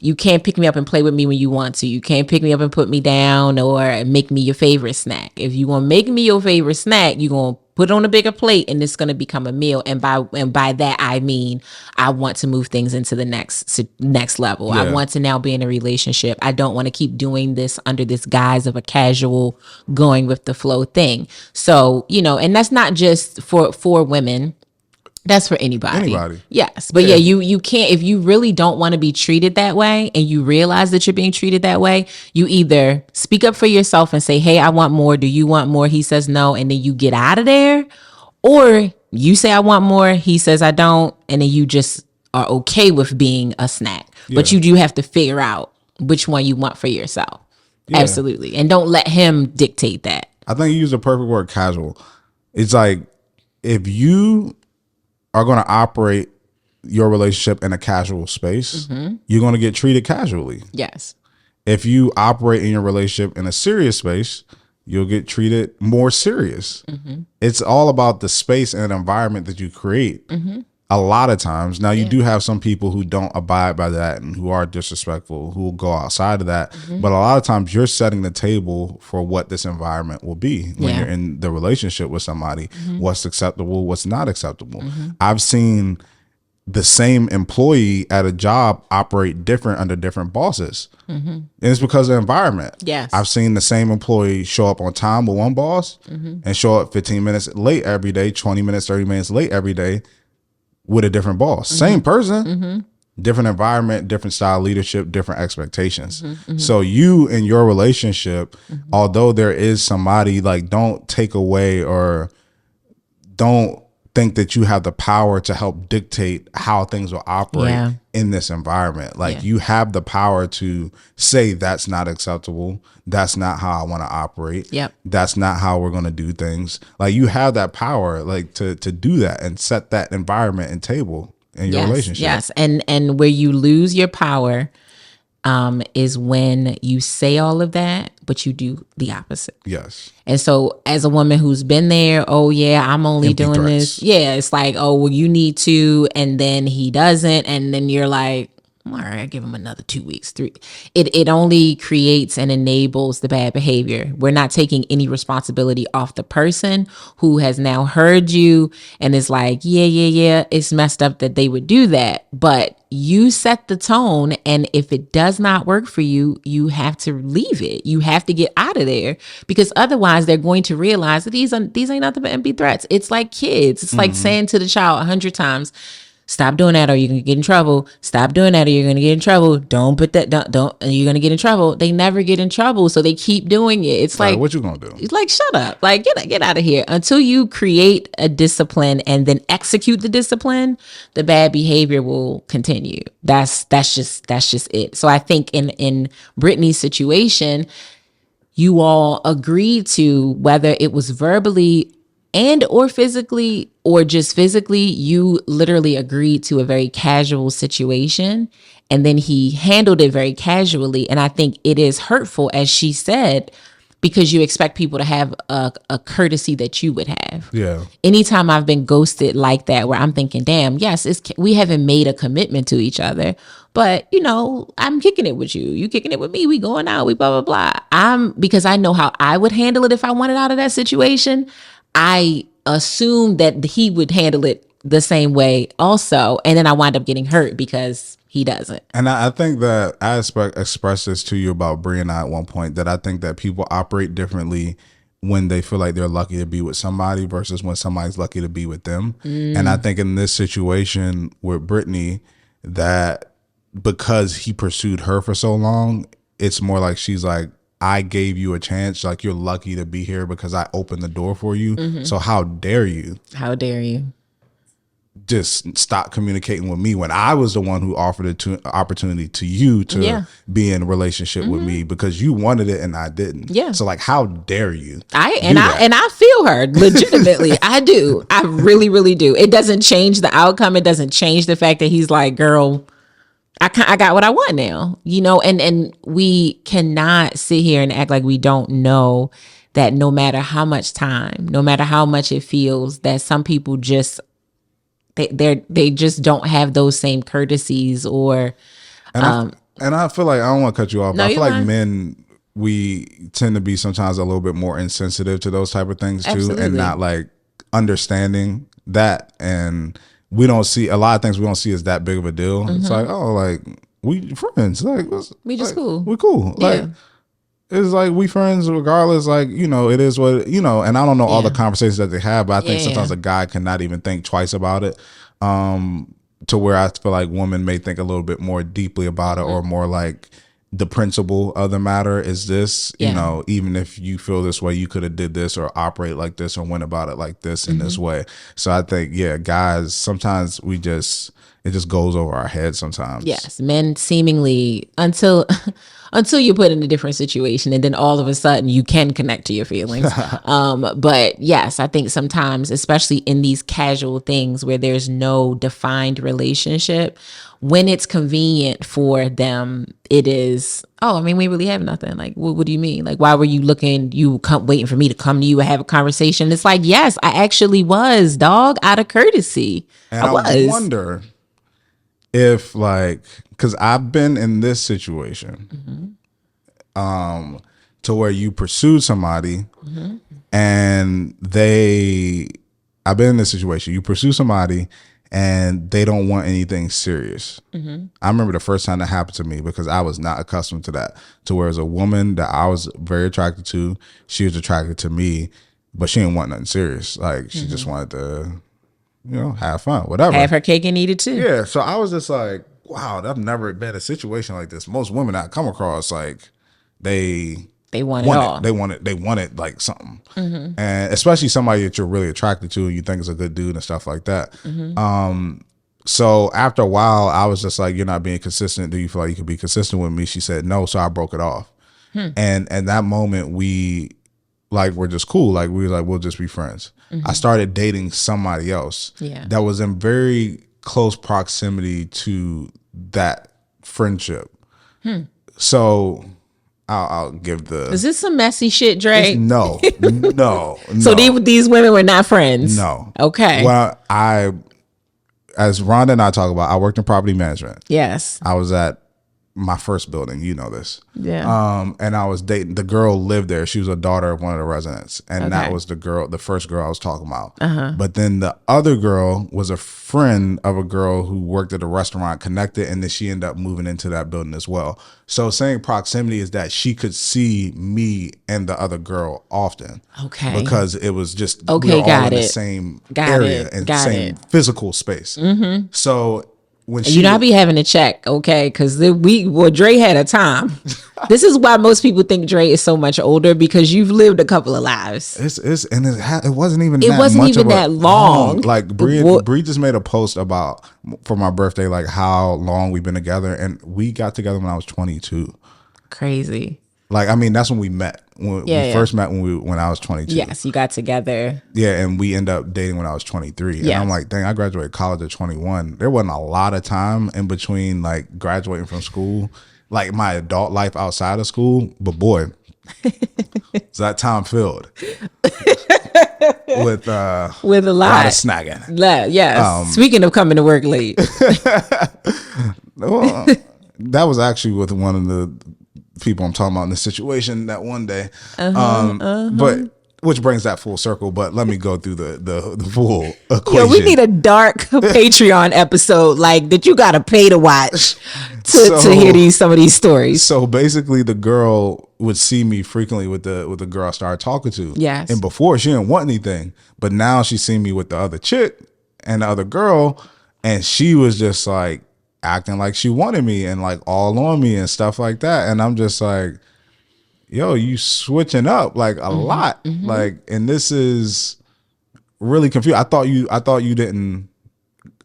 B: You can't pick me up and play with me when you want to. You can't pick me up and put me down or make me your favorite snack. If you want to make me your favorite snack, you're going to put it on a bigger plate and it's going to become a meal. And by that, I mean, I want to move things into the next level. Yeah. I want to now be in a relationship. I don't want to keep doing this under this guise of a casual going with the flow thing. So, and that's not just for women. That's for anybody. Yes. But yeah, you can't, if you really don't want to be treated that way and you realize that you're being treated that way, you either speak up for yourself and say, hey, I want more. Do you want more? He says no. And then you get out of there. Or you say, I want more. He says, I don't. And then you just are okay with being a snack. Yeah. But you do have to figure out which one you want for yourself. Yeah. Absolutely. And don't let him dictate that.
A: I think you use the perfect word, casual. It's like, if you are going to operate your relationship in a casual space, you're going to get treated casually.
B: Yes.
A: If you operate in your relationship in a serious space, you'll get treated more serious. It's all about the space and environment that you create. A lot of times. Now, you do have some people who don't abide by that and who are disrespectful, who will go outside of that. But a lot of times you're setting the table for what this environment will be when you're in the relationship with somebody, what's acceptable, what's not acceptable. I've seen the same employee at a job operate different under different bosses. And it's because of the environment.
B: Yes.
A: I've seen the same employee show up on time with one boss and show up 15 minutes late every day, 20 minutes, 30 minutes late every day with a different boss. Same person, different environment, different style leadership, different expectations. So you in your relationship, although there is somebody, like, don't take away or don't think that you have the power to help dictate how things will operate in this environment. Like, you have the power to say, that's not acceptable. That's not how I want to operate. That's not how we're going to do things. Like, you have that power, like, to do that and set that environment and table in your relationship.
B: Yes. And where you lose your power is when you say all of that, but you do the opposite.
A: Yes.
B: And so as a woman who's been there, oh yeah, I'm only
A: Empty
B: doing
A: threats.
B: this. Yeah, it's like, oh, well, you need to, and then he doesn't, and then you're like, all right, I give him another 2 weeks, 3. It only creates and enables the bad behavior. We're not taking any responsibility off the person who has now heard you and is like, yeah, it's messed up that they would do that. But you set the tone, and if it does not work for you, you have to leave it. You have to get out of there, because otherwise they're going to realize that these ain't nothing but empty threats. It's like kids. It's like saying to the child 100 times, stop doing that or you're going to get in trouble. Stop doing that or you're going to get in trouble. Don't put that, don't, you're going to get in trouble. They never get in trouble. So they keep doing it. It's like,
A: what you going to do?
B: It's like, shut up. Like, get out of here. Until you create a discipline and then execute the discipline, the bad behavior will continue. That's just it. So I think in Brittany's situation, you all agreed to, whether it was verbally and or physically or just physically, you literally agreed to a very casual situation, and then he handled it very casually. And I think it is hurtful, as she said, because you expect people to have a courtesy that you would have.
A: Yeah.
B: Anytime I've been ghosted like that, where I'm thinking, damn, yes, we haven't made a commitment to each other, but I'm kicking it with you. You kicking it with me. We going out. We blah, blah, blah. Because I know how I would handle it if I wanted out of that situation. I assumed that he would handle it the same way also. And then I wind up getting hurt because he doesn't.
A: And I think that I expressed this to you about Brittany at one point, that I think that people operate differently when they feel like they're lucky to be with somebody versus when somebody's lucky to be with them. And I think in this situation with Brittany, that because he pursued her for so long, it's more like she's like, I gave you a chance. Like, you're lucky to be here because I opened the door for you. So how dare you?
B: How dare you?
A: Just stop communicating with me when I was the one who offered the opportunity to you to be in a relationship with me, because you wanted it and I didn't.
B: Yeah.
A: So like, how dare you?
B: I feel her legitimately. I do. I really, really do. It doesn't change the outcome. It doesn't change the fact that he's like, girl, I got what I want now, and we cannot sit here and act like we don't know that no matter how much time, no matter how much it feels, that some people just they just don't have those same courtesies or
A: and I feel like, I don't want to cut you off,
B: no,
A: but I feel like
B: fine.
A: men, we tend to be sometimes a little bit more insensitive to those type of things too. Absolutely. And not like understanding that. And we don't see a lot of things we don't see as that big of a deal. Mm-hmm. It's like, oh, like we friends, like
B: we just
A: like,
B: cool.
A: We cool. Yeah. Like it's like we friends regardless. Like, you know, it is what, you know, and I don't know all the conversations that they have, but I think sometimes a guy cannot even think twice about it. To where I feel like women may think a little bit more deeply about it, or more like the principle of the matter is this, you know, even if you feel this way, you could have did this or operate like this or went about it like this in this way. So I think, guys, sometimes it just goes over our heads sometimes.
B: Yes, men seemingly until you're put in a different situation, and then all of a sudden you can connect to your feelings. But yes, I think sometimes, especially in these casual things where there's no defined relationship, when it's convenient for them, it is, oh, I mean, we really have nothing. Like, what do you mean? Like, why were you waiting for me to come to you and have a conversation? It's like, yes, I actually was, dog, out of courtesy.
A: And I wonder if, like, because I've been in this situation, to where you pursue somebody and I've been in this situation, you pursue somebody and they don't want anything serious. I remember the first time that happened to me, because I was not accustomed to that, to where as a woman that I was very attracted to, she was attracted to me, but she didn't want nothing serious. Like, she just wanted to, you know, have fun, whatever.
B: Have her cake and eat it too.
A: Yeah. So I was just like, wow, I've never been in a situation like this. Most women I come across, like, they want it all. They want it like something. And especially somebody that you're really attracted to and you think is a good dude and stuff like that. So after a while, I was just like, you're not being consistent. Do you feel like you could be consistent with me? She said no, so I broke it off. And at that moment, we're just cool. Like, we were like, we'll just be friends. I started dating somebody else that was in very close proximity to that friendship. So I'll give the.
B: Is this some messy shit, Drake?
A: No.
B: So these women were not friends?
A: No.
B: Okay.
A: Well, as Rhonda and I talk about, I worked in property management.
B: Yes.
A: I was at my first building, you know this.
B: Yeah.
A: And I was dating, the girl lived there. She was a daughter of one of the residents. And that was the first girl I was talking about. But then the other girl was a friend of a girl who worked at a restaurant, connected, and then she ended up moving into that building as well. So saying proximity is that she could see me and the other girl often.
B: Okay.
A: Because it was just,
B: we were all in the
A: same area and same physical space. So when
B: you not be having to check, okay? Because Dre had a time. This is why most people think Dre is so much older, because you've lived a couple of lives.
A: It wasn't even
B: that long.
A: Like Bree just made a post about, for my birthday, like how long we've been together, and we got together when I was 22.
B: Crazy.
A: Like, I mean, that's when we met. We first met when I was 22.
B: Yes, you got together.
A: Yeah, and we ended up dating when I was 23. And I'm like, dang, I graduated college at 21. There wasn't a lot of time in between, like, graduating from school, like my adult life outside of school. But boy, is that time filled with a lot of snagging.
B: Yes. Speaking of coming to work late.
A: Well, that was actually with one of the people I'm talking about in this situation that one day. But which brings that full circle. But let me go through the full equation.
B: We need a dark Patreon episode like that you gotta pay to watch to hear some of these stories.
A: So basically, the girl would see me frequently with the girl I started talking to.
B: Yes.
A: And before, she didn't want anything, but now she's seen me with the other chick and the other girl, and she was just like acting like she wanted me and like all on me and stuff like that. And I'm just like, yo, you switching up like a lot. Like, and this is really confused. I thought you didn't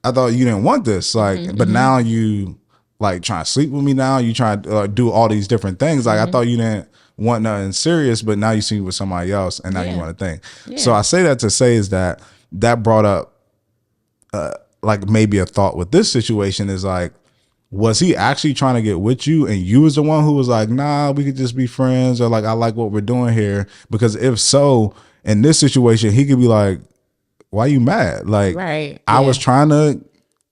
A: want this. Like, but now you like trying to sleep with me now. You trying to do all these different things. Like, I thought you didn't want nothing serious, but now you see me with somebody else and now you want a thing. So I say that to say is that brought up like maybe a thought with this situation is like, was he actually trying to get with you and you was the one who was like, nah, we could just be friends, or like, I like what we're doing here? Because if so, in this situation, he could be like, why you mad? Like,
B: right.
A: I was trying to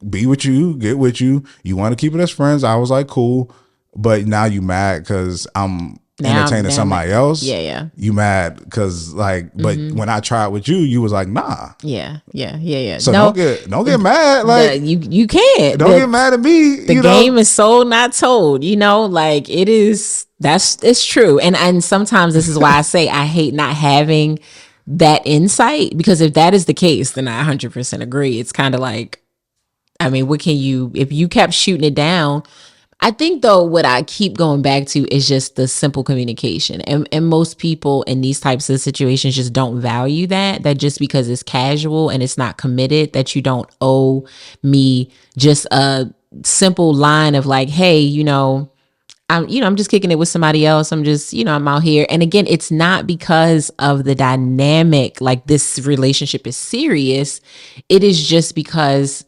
A: be with you, get with you. You want to keep it as friends. I was like, cool. But now you mad because I'm entertaining somebody else.
B: Yeah.
A: You mad because like, but when I tried with you, you was like, nah.
B: Yeah.
A: So don't get mad. Like
B: you can't.
A: Don't get mad at me.
B: The game is sold, not told. Like it is. It's true. And sometimes this is why I say I hate not having that insight, because if that is the case, then I 100% agree. It's kind of like, I mean, what can you, if you kept shooting it down? I think though, what I keep going back to is just the simple communication. And most people in these types of situations just don't value that just because it's casual and it's not committed, that you don't owe me just a simple line of like, hey, I'm just kicking it with somebody else. I'm just, I'm out here. And again, it's not because of the dynamic, like this relationship is serious. It is just because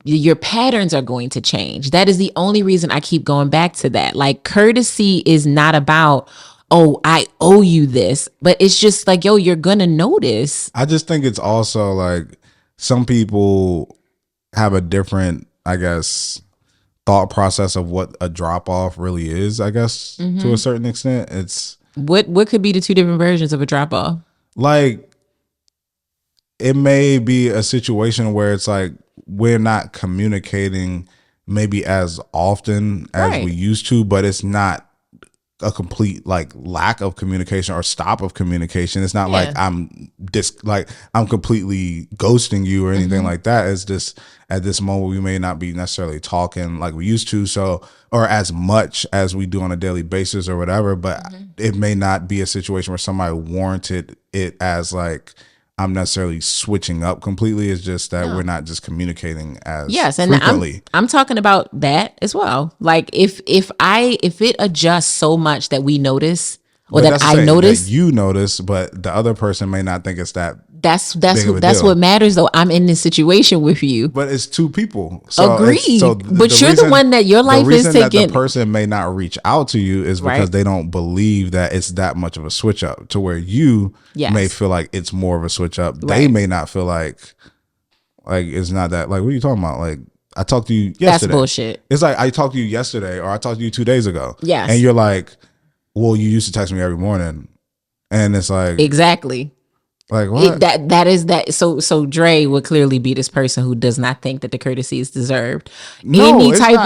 B: your patterns are going to change. That is the only reason I keep going back to that. Like, courtesy is not about, oh, I owe you this, but it's just like, yo, you're going to notice.
A: I just think it's also like some people have a different, I guess, thought process of what a drop off really is, I guess, to a certain extent. It's
B: what could be the two different versions of a drop off?
A: Like, it may be a situation where it's like we're not communicating maybe as often as we used to, but it's not a complete like lack of communication or stop of communication. It's not like I'm completely ghosting you or anything like that. It's just at this moment we may not be necessarily talking like we used to, so, or as much as we do on a daily basis or whatever, but it may not be a situation where somebody warranted it as like I'm necessarily switching up completely. It's just that we're not just communicating as frequently.
B: I'm talking about that as well. Like if it adjusts so much that we notice, or that I notice,
A: that you notice, but the other person may not think it's that.
B: That's what matters though. I'm in this situation with you,
A: but it's two people. So
B: agreed. But you're the one that your life is taking.
A: That the person may not reach out to you is because they don't believe that it's that much of a switch up, to where you may feel like it's more of a switch up. They may not feel like it's not that. Like, what are you talking about? Like, I talked to you yesterday.
B: That's bullshit.
A: It's like I talked to you yesterday, or I talked to you 2 days ago.
B: Yes.
A: And you're like, well, you used to text me every morning, and it's like
B: exactly.
A: Like what?
B: That is that. So Dre would clearly be this person who does not think that the courtesy is deserved.
A: No,
B: any type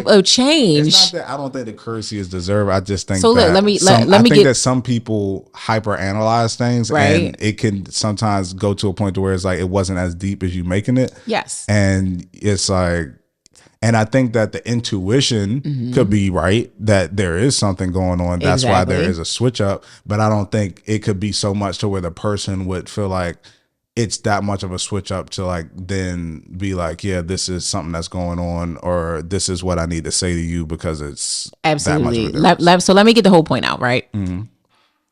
B: of change.
A: It's not that I don't think the courtesy is deserved. I just think
B: so.
A: That
B: let me
A: think that some people hyperanalyze things, and it can sometimes go to a point to where it's like it wasn't as deep as you making it.
B: Yes,
A: and it's like. And I think that the intuition could be right, that there is something going on. That's why there is a switch up. But I don't think it could be so much to where the person would feel like it's that much of a switch up to like then be like, yeah, this is something that's going on, or this is what I need to say to you because it's
B: absolutely. So let me get the whole point out, right? Mm-hmm.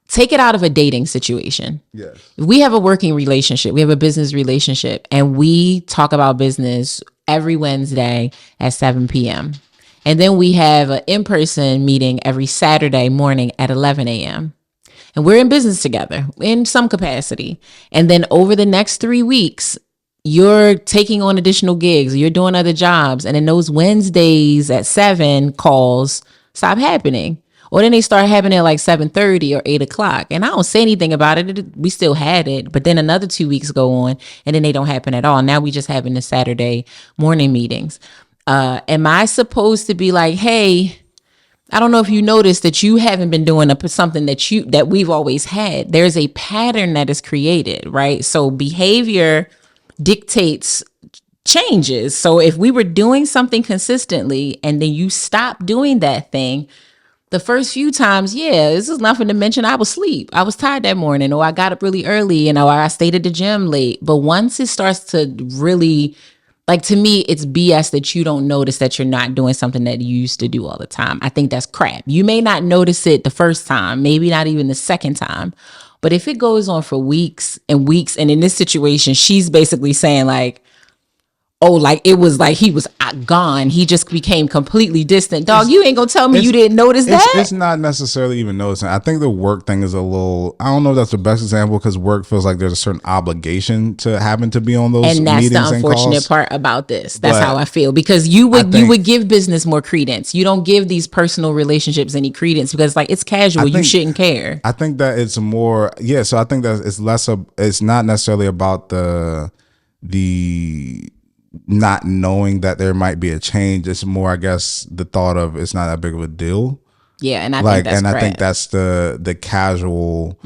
B: Take it out of a dating situation.
A: Yes.
B: If we have a working relationship, we have a business relationship, and we talk about business every Wednesday at 7 p.m. And then we have an in-person meeting every Saturday morning at 11 a.m. And we're in business together in some capacity. And then over the next 3 weeks, you're taking on additional gigs, you're doing other jobs. And then those Wednesdays at 7 calls stop happening. Or then they start happening at like 7:30 or 8 o'clock. And I don't say anything about it. We still had it. But then another 2 weeks go on and then they don't happen at all. Now we just having the Saturday morning meetings. Am I supposed to be like, hey, I don't know if you noticed that you haven't been doing something that we've always had. There's a pattern that is created, right? So behavior dictates changes. So if we were doing something consistently and then you stop doing that thing, the first few times, this is nothing to mention. I was asleep. I was tired that morning, or I got up really early, or I stayed at the gym late. But once it starts to really, like, to me, it's BS that you don't notice that you're not doing something that you used to do all the time. I think that's crap. You may not notice it the first time, maybe not even the second time. But if it goes on for weeks and weeks, and in this situation, she's basically saying like, oh, like it was like he was gone. He just became completely distant. Dog, you ain't gonna tell me you didn't notice that?
A: It's not necessarily even noticing. I think the work thing is a little, I don't know if that's the best example, because work feels like there's a certain obligation to having to be on those meetings and calls. And that's the unfortunate
B: part about this. That's how I feel, because you would give business more credence. You don't give these personal relationships any credence because like it's casual. You shouldn't care.
A: I think that it's more, so I think that it's less of, it's not necessarily about the not knowing that there might be a change. It's more, I guess, the thought of it's not that big of a deal.
B: Yeah, and I think
A: that's the casual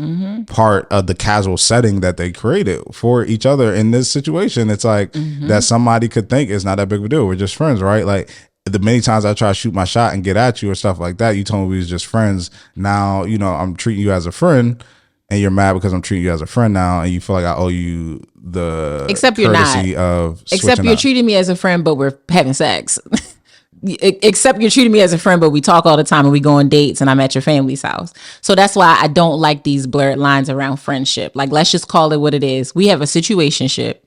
A: part of the casual setting that they created for each other in this situation. It's like that somebody could think it's not that big of a deal. We're just friends, right? Like the many times I try to shoot my shot and get at you or stuff like that, you told me we was just friends. Now, I'm treating you as a friend, and you're mad because I'm treating you as a friend now, and you feel like I owe you the courtesy of
B: except you're treating me as a friend, but we're having sex. Except you're treating me as a friend, but we talk all the time and we go on dates and I'm at your family's house. So that's why I don't like these blurred lines around friendship. Like, let's just call it what it is. We have a situationship.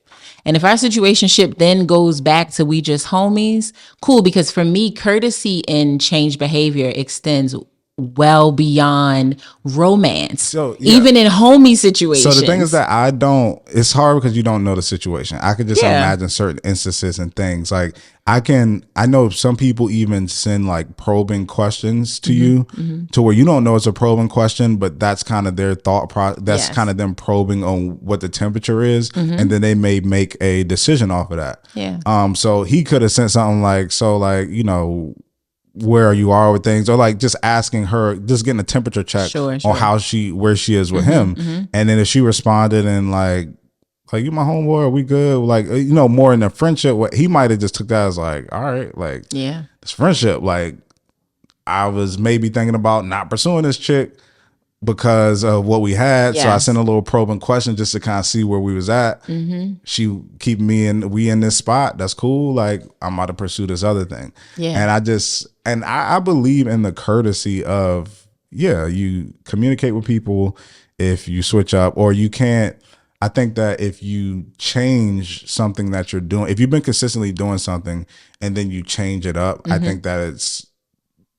B: And if our situationship then goes back to we just homies, cool. Because for me, courtesy in change behavior extends well beyond romance. So even in homie situations.
A: So the thing is that it's hard because you don't know the situation. I could just imagine certain instances and things. Like I know some people even send like probing questions to you to where you don't know it's a probing question, but that's kind of their thought process. That's kind of them probing on what the temperature is. And then they may make a decision off of that.
B: Yeah.
A: So he could have sent something like, where you are with things, or like just asking her, just getting a temperature check on where she is with him. And then if she responded and like you my homeboy, are we good? Like, more in the friendship, what he might have just took that as like, all right, like, this friendship. Like, I was maybe thinking about not pursuing this chick because of what we had. So I sent a little probing question just to kind of see where we was at. She keeping we in this spot. That's cool. Like, I'm about to pursue this other thing. And I believe in the courtesy of, you communicate with people if you switch up, or you can't. I think that if you change something that you're doing, if you've been consistently doing something and then you change it up, I think that it's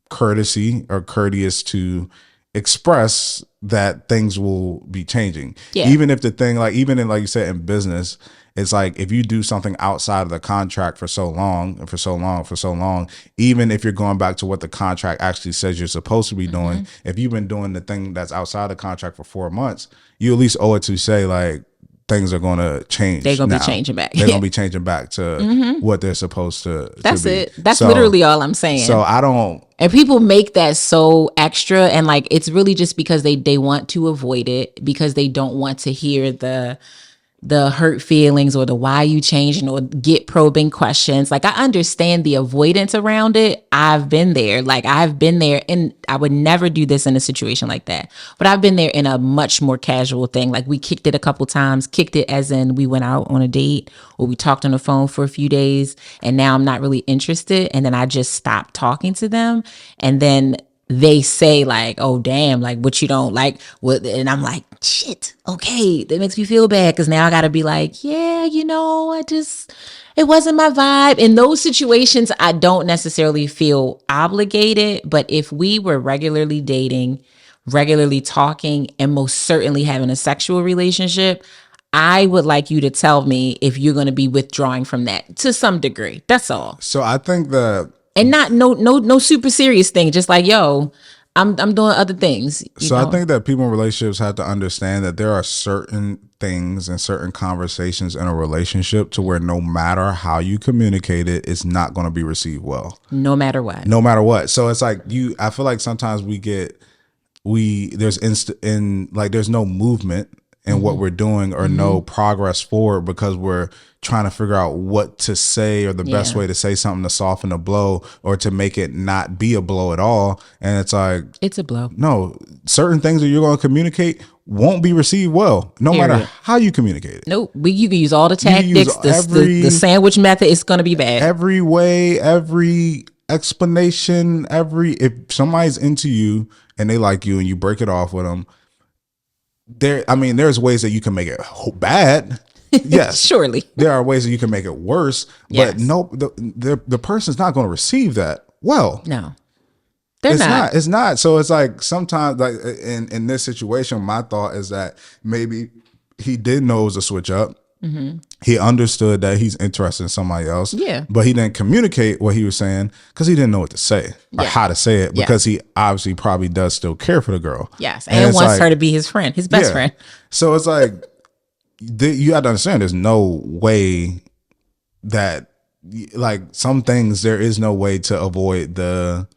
A: courtesy or courteous to express that things will be changing. Even if the thing, like, even in, like you said, in business, it's like if you do something outside of the contract for so long, even if you're going back to what the contract actually says you're supposed to be doing, if you've been doing the thing that's outside the contract for 4 months, you at least owe it to say, like, things are going to change.
B: They're going to be changing back.
A: They're going to be changing back to what they're supposed to
B: That's
A: be.
B: it. That's literally all I'm saying.
A: So I don't.
B: And people make that so extra, and like it's really just because they want to avoid it, because they don't want to hear the hurt feelings or the why you changing or get probing questions. Like, I understand the avoidance around it. I've been there. And I would never do this in a situation like that. But I've been there in a much more casual thing. Like, we kicked it a couple times, kicked it as in we went out on a date or we talked on the phone for a few days, and now I'm not really interested. And then I just stopped talking to them. And then they say like, oh, damn, like what you don't like. And I'm like, shit, okay. That makes me feel bad because now I got to be like, yeah, it wasn't my vibe. In those situations, I don't necessarily feel obligated. But if we were regularly dating, regularly talking, and most certainly having a sexual relationship, I would like you to tell me if you're going to be withdrawing from that to some degree. That's all.
A: So I think that.
B: And not no super serious thing. Just like, yo, I'm doing other things.
A: I think that people in relationships have to understand that there are certain things and certain conversations in a relationship to where no matter how you communicate it, it's not going to be received well.
B: No matter what.
A: So it's like I feel like sometimes there's no movement in what we're doing or no progress forward because we're trying to figure out what to say or the best way to say something to soften a blow or to make it not be a blow at all. And it's like,
B: it's a blow.
A: No, certain things that you're going to communicate won't be received well, no matter how you communicate it.
B: Nope. You can use all the tactics, the sandwich method. It's going to be bad.
A: Every way, every explanation, if somebody's into you and they like you and you break it off with them, there's ways that you can make it bad. Yes,
B: surely
A: there are ways that you can make it worse, but no, the person's not going to receive that well.
B: No, they're not.
A: It's not. So it's like sometimes, like in this situation, my thought is that maybe he did know it was a switch up. Mm-hmm. He understood that he's interested in somebody else.
B: Yeah.
A: But he didn't communicate what he was saying because he didn't know what to say or how to say it, because he obviously probably does still care for the girl.
B: Yes. And wants her to be his friend, his best friend.
A: So it's like, you have to understand, there's no way that, like, some things, there is no way to avoid the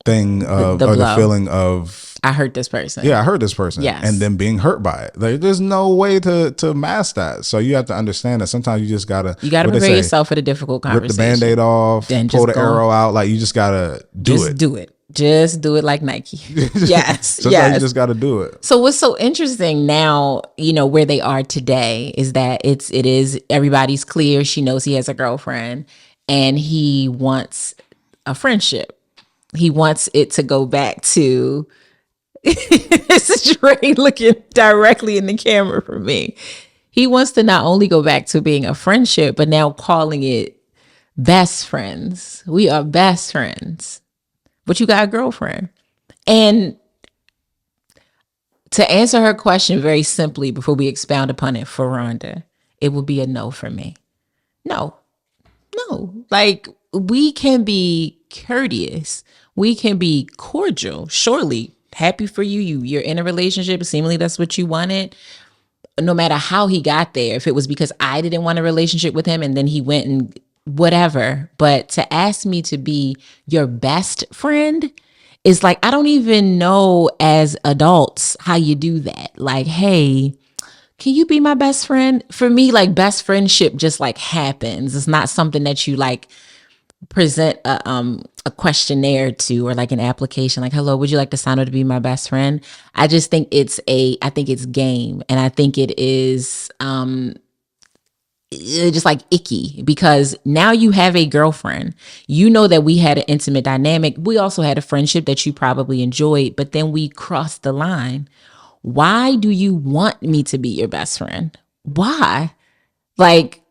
A: thing of the feeling of,
B: I hurt this person.
A: Yeah, I hurt this person.
B: Yes.
A: And then being hurt by it. Like, there's no way to mask that. So you have to understand that sometimes you just gotta
B: prepare yourself for the difficult conversation.
A: Rip the Band-Aid off, pull the arrow out. Like, you just gotta do it.
B: Just do it like Nike. Yes.
A: Sometimes you just gotta do it.
B: So what's so interesting now, where they are today, is that it is everybody's clear. She knows he has a girlfriend and he wants a friendship. He wants it to go back to this is Dre looking directly in the camera for me. He wants to not only go back to being a friendship, but now calling it best friends. We are best friends, but you got a girlfriend. And to answer her question very simply before we expound upon it for Rhonda, it would be a no for me. No. Like, we can be courteous. We can be cordial. Surely, happy for you. You're in a relationship. Seemingly that's what you wanted. No matter how he got there, if it was because I didn't want a relationship with him and then he went and whatever. But to ask me to be your best friend is like, I don't even know as adults how you do that. Like, hey, can you be my best friend? For me, like, best friendship just like happens. It's not something that you like present a questionnaire to, or like an application, like, hello, would you like to sign up to be my best friend? I just think it's game. And I think it is just like icky, because now you have a girlfriend. You know that we had an intimate dynamic. We also had a friendship that you probably enjoyed, but then we crossed the line. Why do you want me to be your best friend? Why? Like,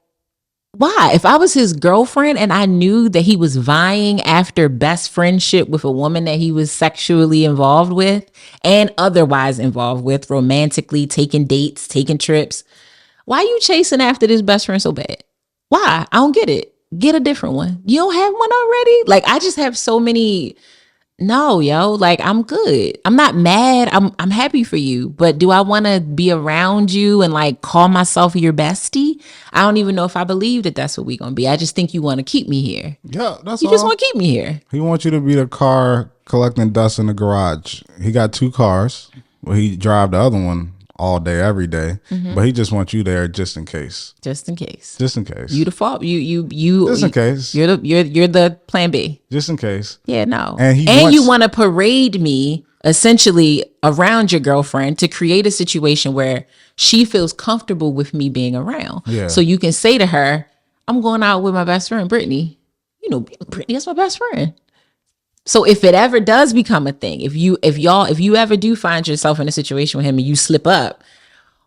B: why? If I was his girlfriend and I knew that he was vying after best friendship with a woman that he was sexually involved with and otherwise involved with, romantically, taking dates, taking trips, why are you chasing after this best friend so bad? Why? I don't get it. Get a different one. You don't have one already? Like, I just have so many. No, yo, like, I'm good. I'm not mad. I'm happy for you. But do I want to be around you and like call myself your bestie? I don't even know if I believe that that's what we're going to be. I just think you want to keep me here.
A: Yeah, that's
B: You
A: all.
B: just want to keep me here.
A: He wants you to be the car collecting dust in the garage. He got 2 cars. Well, he drive the other one all day, every day. Mm-hmm. But he just wants you there just in case.
B: Just in case.
A: Just in case.
B: You the fault. You.
A: Just in case.
B: You're the plan B.
A: Just in case.
B: Yeah, no.
A: And
B: you want to parade me essentially around your girlfriend to create a situation where she feels comfortable with me being around. Yeah. So you can say to her, I'm going out with my best friend, Brittany. Brittany, that's my best friend. So if it ever does become a thing, if you ever do find yourself in a situation with him and you slip up,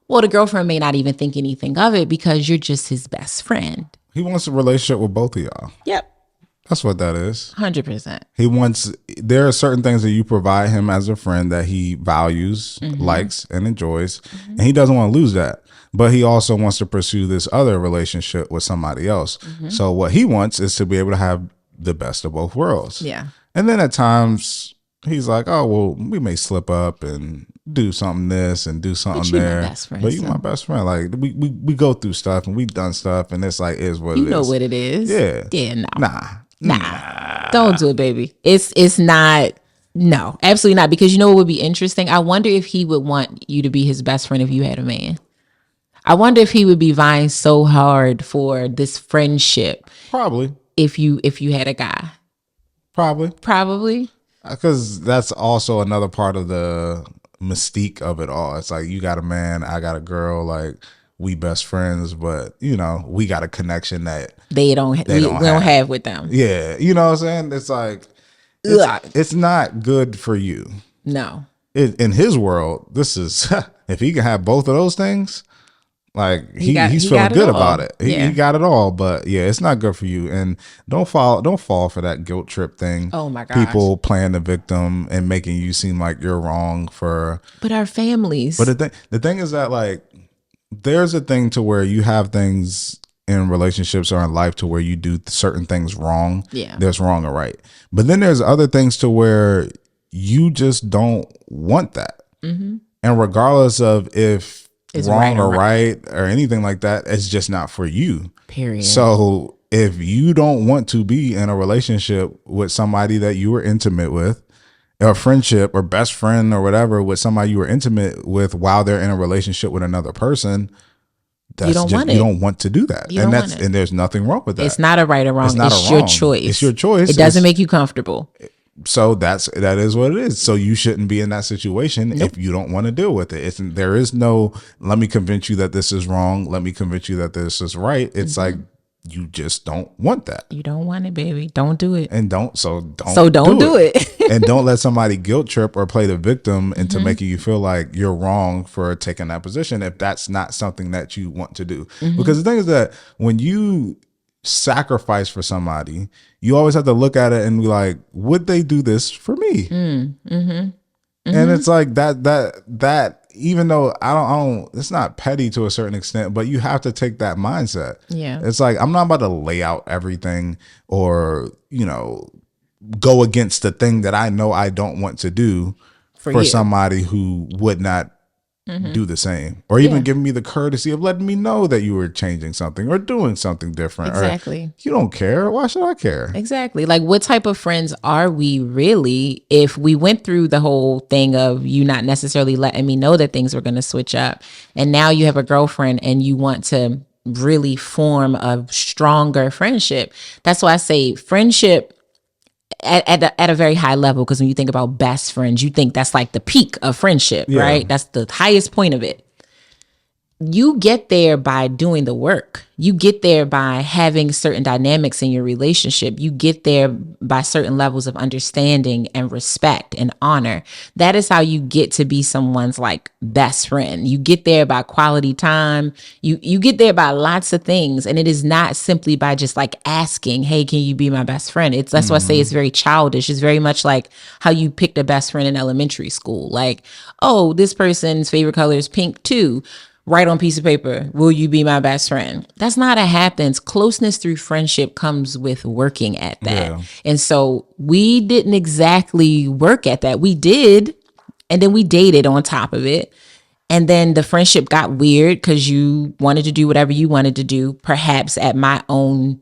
B: well, the girlfriend may not even think anything of it because you're just his best friend.
A: He wants a relationship with both of y'all.
B: Yep.
A: That's what that is.
B: 100%.
A: There are certain things that you provide him as a friend that he values, mm-hmm. likes, and enjoys. Mm-hmm. And he doesn't want to lose that. But he also wants to pursue this other relationship with somebody else. Mm-hmm. So what he wants is to be able to have the best of both worlds.
B: Yeah.
A: And then at times he's like, oh, well, we may slip up and do something this and do something there. But you my best friend. Like, we go through stuff and we've done stuff, and it's like, is what it is.
B: You know what it is.
A: Yeah.
B: Yeah, no. Nah. Don't do it, baby. It's not. No, absolutely not. Because you know what would be interesting? I wonder if he would want you to be his best friend if you had a man. I wonder if he would be vying so hard for this friendship.
A: Probably.
B: If you had a guy. Probably.
A: Because that's also another part of the mystique of it all. It's like, you got a man, I got a girl, like, we best friends, but we got a connection that we don't have with them. Yeah, you know what I'm saying? It's like, it's not good for you.
B: No.
A: In his world, this is if he can have both of those things, Like he's feeling good about it. He got it all, but yeah, it's not good for you. And don't fall for that guilt trip thing.
B: Oh my gosh.
A: People playing the victim and making you seem like you're wrong for.
B: But our families.
A: But the thing is that like there's a thing to where you have things in relationships or in life to where you do certain things wrong.
B: Yeah.
A: There's wrong or right. But then there's other things to where you just don't want that. Mm-hmm. And regardless of if it's wrong or right or anything like that, it's just not for you.
B: Period.
A: So if you don't want to be in a relationship with somebody that you were intimate with, or friendship or best friend or whatever with somebody you were intimate with while they're in a relationship with another person, you don't want to do that. And there's nothing wrong with that.
B: It's not a right or wrong. It's your choice.
A: It's your choice.
B: It doesn't make you comfortable.
A: So that is what it is. So you shouldn't be in that situation if you don't want to deal with it. There is no, let me convince you that this is wrong. Let me convince you that this is right. It's like, you just don't want that.
B: You don't want it, baby. Don't do it.
A: And don't
B: do it.
A: And don't let somebody guilt trip or play the victim into making you feel like you're wrong for taking that position if that's not something that you want to do. Because the thing is that when you sacrifice for somebody, you always have to look at it and be like, would they do this for me? And it's like that even though I don't, it's not petty to a certain extent, but you have to take that mindset.
B: Yeah.
A: It's like, I'm not about to lay out everything or, go against the thing that I know I don't want to do for somebody who would not do the same, or even giving me the courtesy of letting me know that you were changing something or doing something different.
B: Exactly.
A: Or, you don't care. Why should I care?
B: Exactly. Like, what type of friends are we really if we went through the whole thing of you not necessarily letting me know that things were going to switch up, and now you have a girlfriend and you want to really form a stronger friendship? That's why I say friendship at a very high level, because when you think about best friends, you think that's like the peak of friendship, right? That's the highest point of it. You get there by doing the work. You get there by having certain dynamics in your relationship. You get there by certain levels of understanding and respect and honor. That is how you get to be someone's like best friend. You get there by quality time. You get there by lots of things. And it is not simply by just like asking, hey, can you be my best friend? That's why I say it's very childish. It's very much like how you picked a best friend in elementary school. Like, oh, this person's favorite color is pink too. Write on a piece of paper, will you be my best friend? That's not a happens. Closeness through friendship comes with working at that. Yeah. And so we didn't exactly work at that. We did. And then we dated on top of it. And then the friendship got weird because you wanted to do whatever you wanted to do, perhaps at my own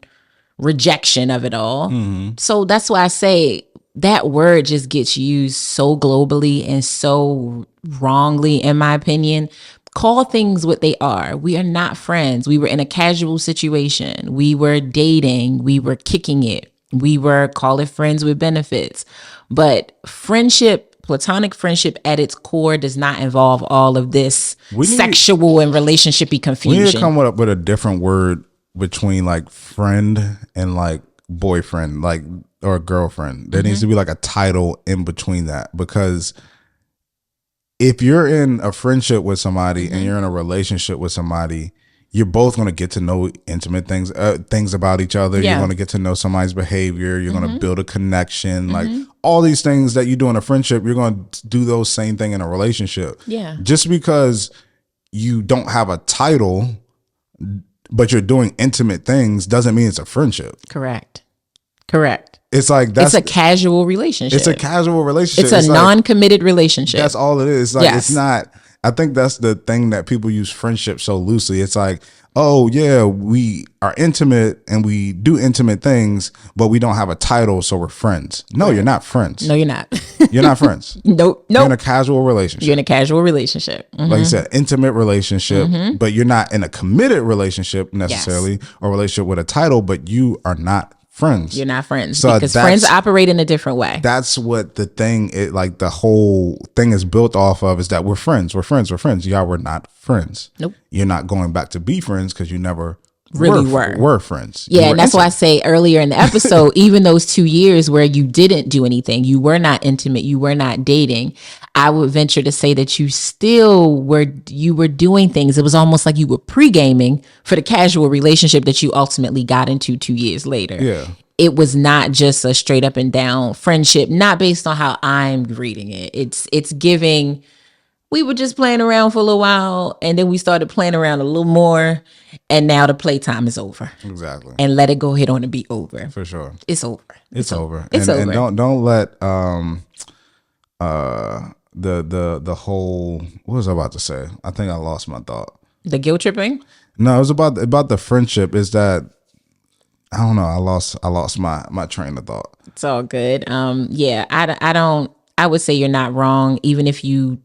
B: rejection of it all. Mm-hmm. So that's why I say that word just gets used so globally and so wrongly, in my opinion. Call things what they are. We are not friends. We were in a casual situation. We were dating. We were kicking it. We were, call it friends with benefits. But friendship, platonic friendship at its core does not involve all of this sexual and relationshipy confusion.
A: We need to come up with a different word between like friend and like boyfriend, like, or girlfriend. There needs to be like a title in between that, because if you're in a friendship with somebody and you're in a relationship with somebody, you're both going to get to know intimate things about each other. Yeah. You're going to get to know somebody's behavior. You're going to build a connection. Like all these things that you do in a friendship, you're going to do those same thing in a relationship.
B: Yeah.
A: Just because you don't have a title, but you're doing intimate things, doesn't mean it's a friendship.
B: Correct.
A: It's like
B: it's a casual relationship.
A: It's a casual relationship.
B: It's a non-committed relationship.
A: That's all it is. It's like It's not. I think that's the thing that people use friendship so loosely. It's like, oh yeah, we are intimate and we do intimate things, but we don't have a title, so we're friends. No, you're not friends.
B: No, you're not.
A: You're not friends.
B: Nope.
A: You're in a casual relationship.
B: You're in a casual relationship.
A: Like you said, intimate relationship, but you're not in a committed relationship necessarily, or relationship with a title, but you are not friends.
B: You're not friends, so because friends operate in a different way.
A: That's what the thing is, like the whole thing is built off of, is that we're friends. Y'all were not friends.
B: Nope.
A: You're not going back to be friends because you never
B: really
A: were friends.
B: Yeah, and that's why I say earlier in the episode, even those 2 years where you didn't do anything, you were not intimate, you were not dating, I would venture to say that you still were doing things. It was almost like you were pre-gaming for the casual relationship that you ultimately got into 2 years later.
A: Yeah.
B: It was not just a straight up and down friendship, not based on how I'm reading it. It's giving, we were just playing around for a little while, and then we started playing around a little more, and now the playtime is over.
A: Exactly.
B: And let it go ahead on and be over.
A: For sure.
B: It's over.
A: It's over.
B: It's over.
A: And don't let the whole, what was I about to say? I think I lost my thought.
B: The guilt tripping?
A: No, it was about the friendship. Is that, I don't know. I lost my train of thought.
B: It's all good. Yeah, I would say you're not wrong, even if you,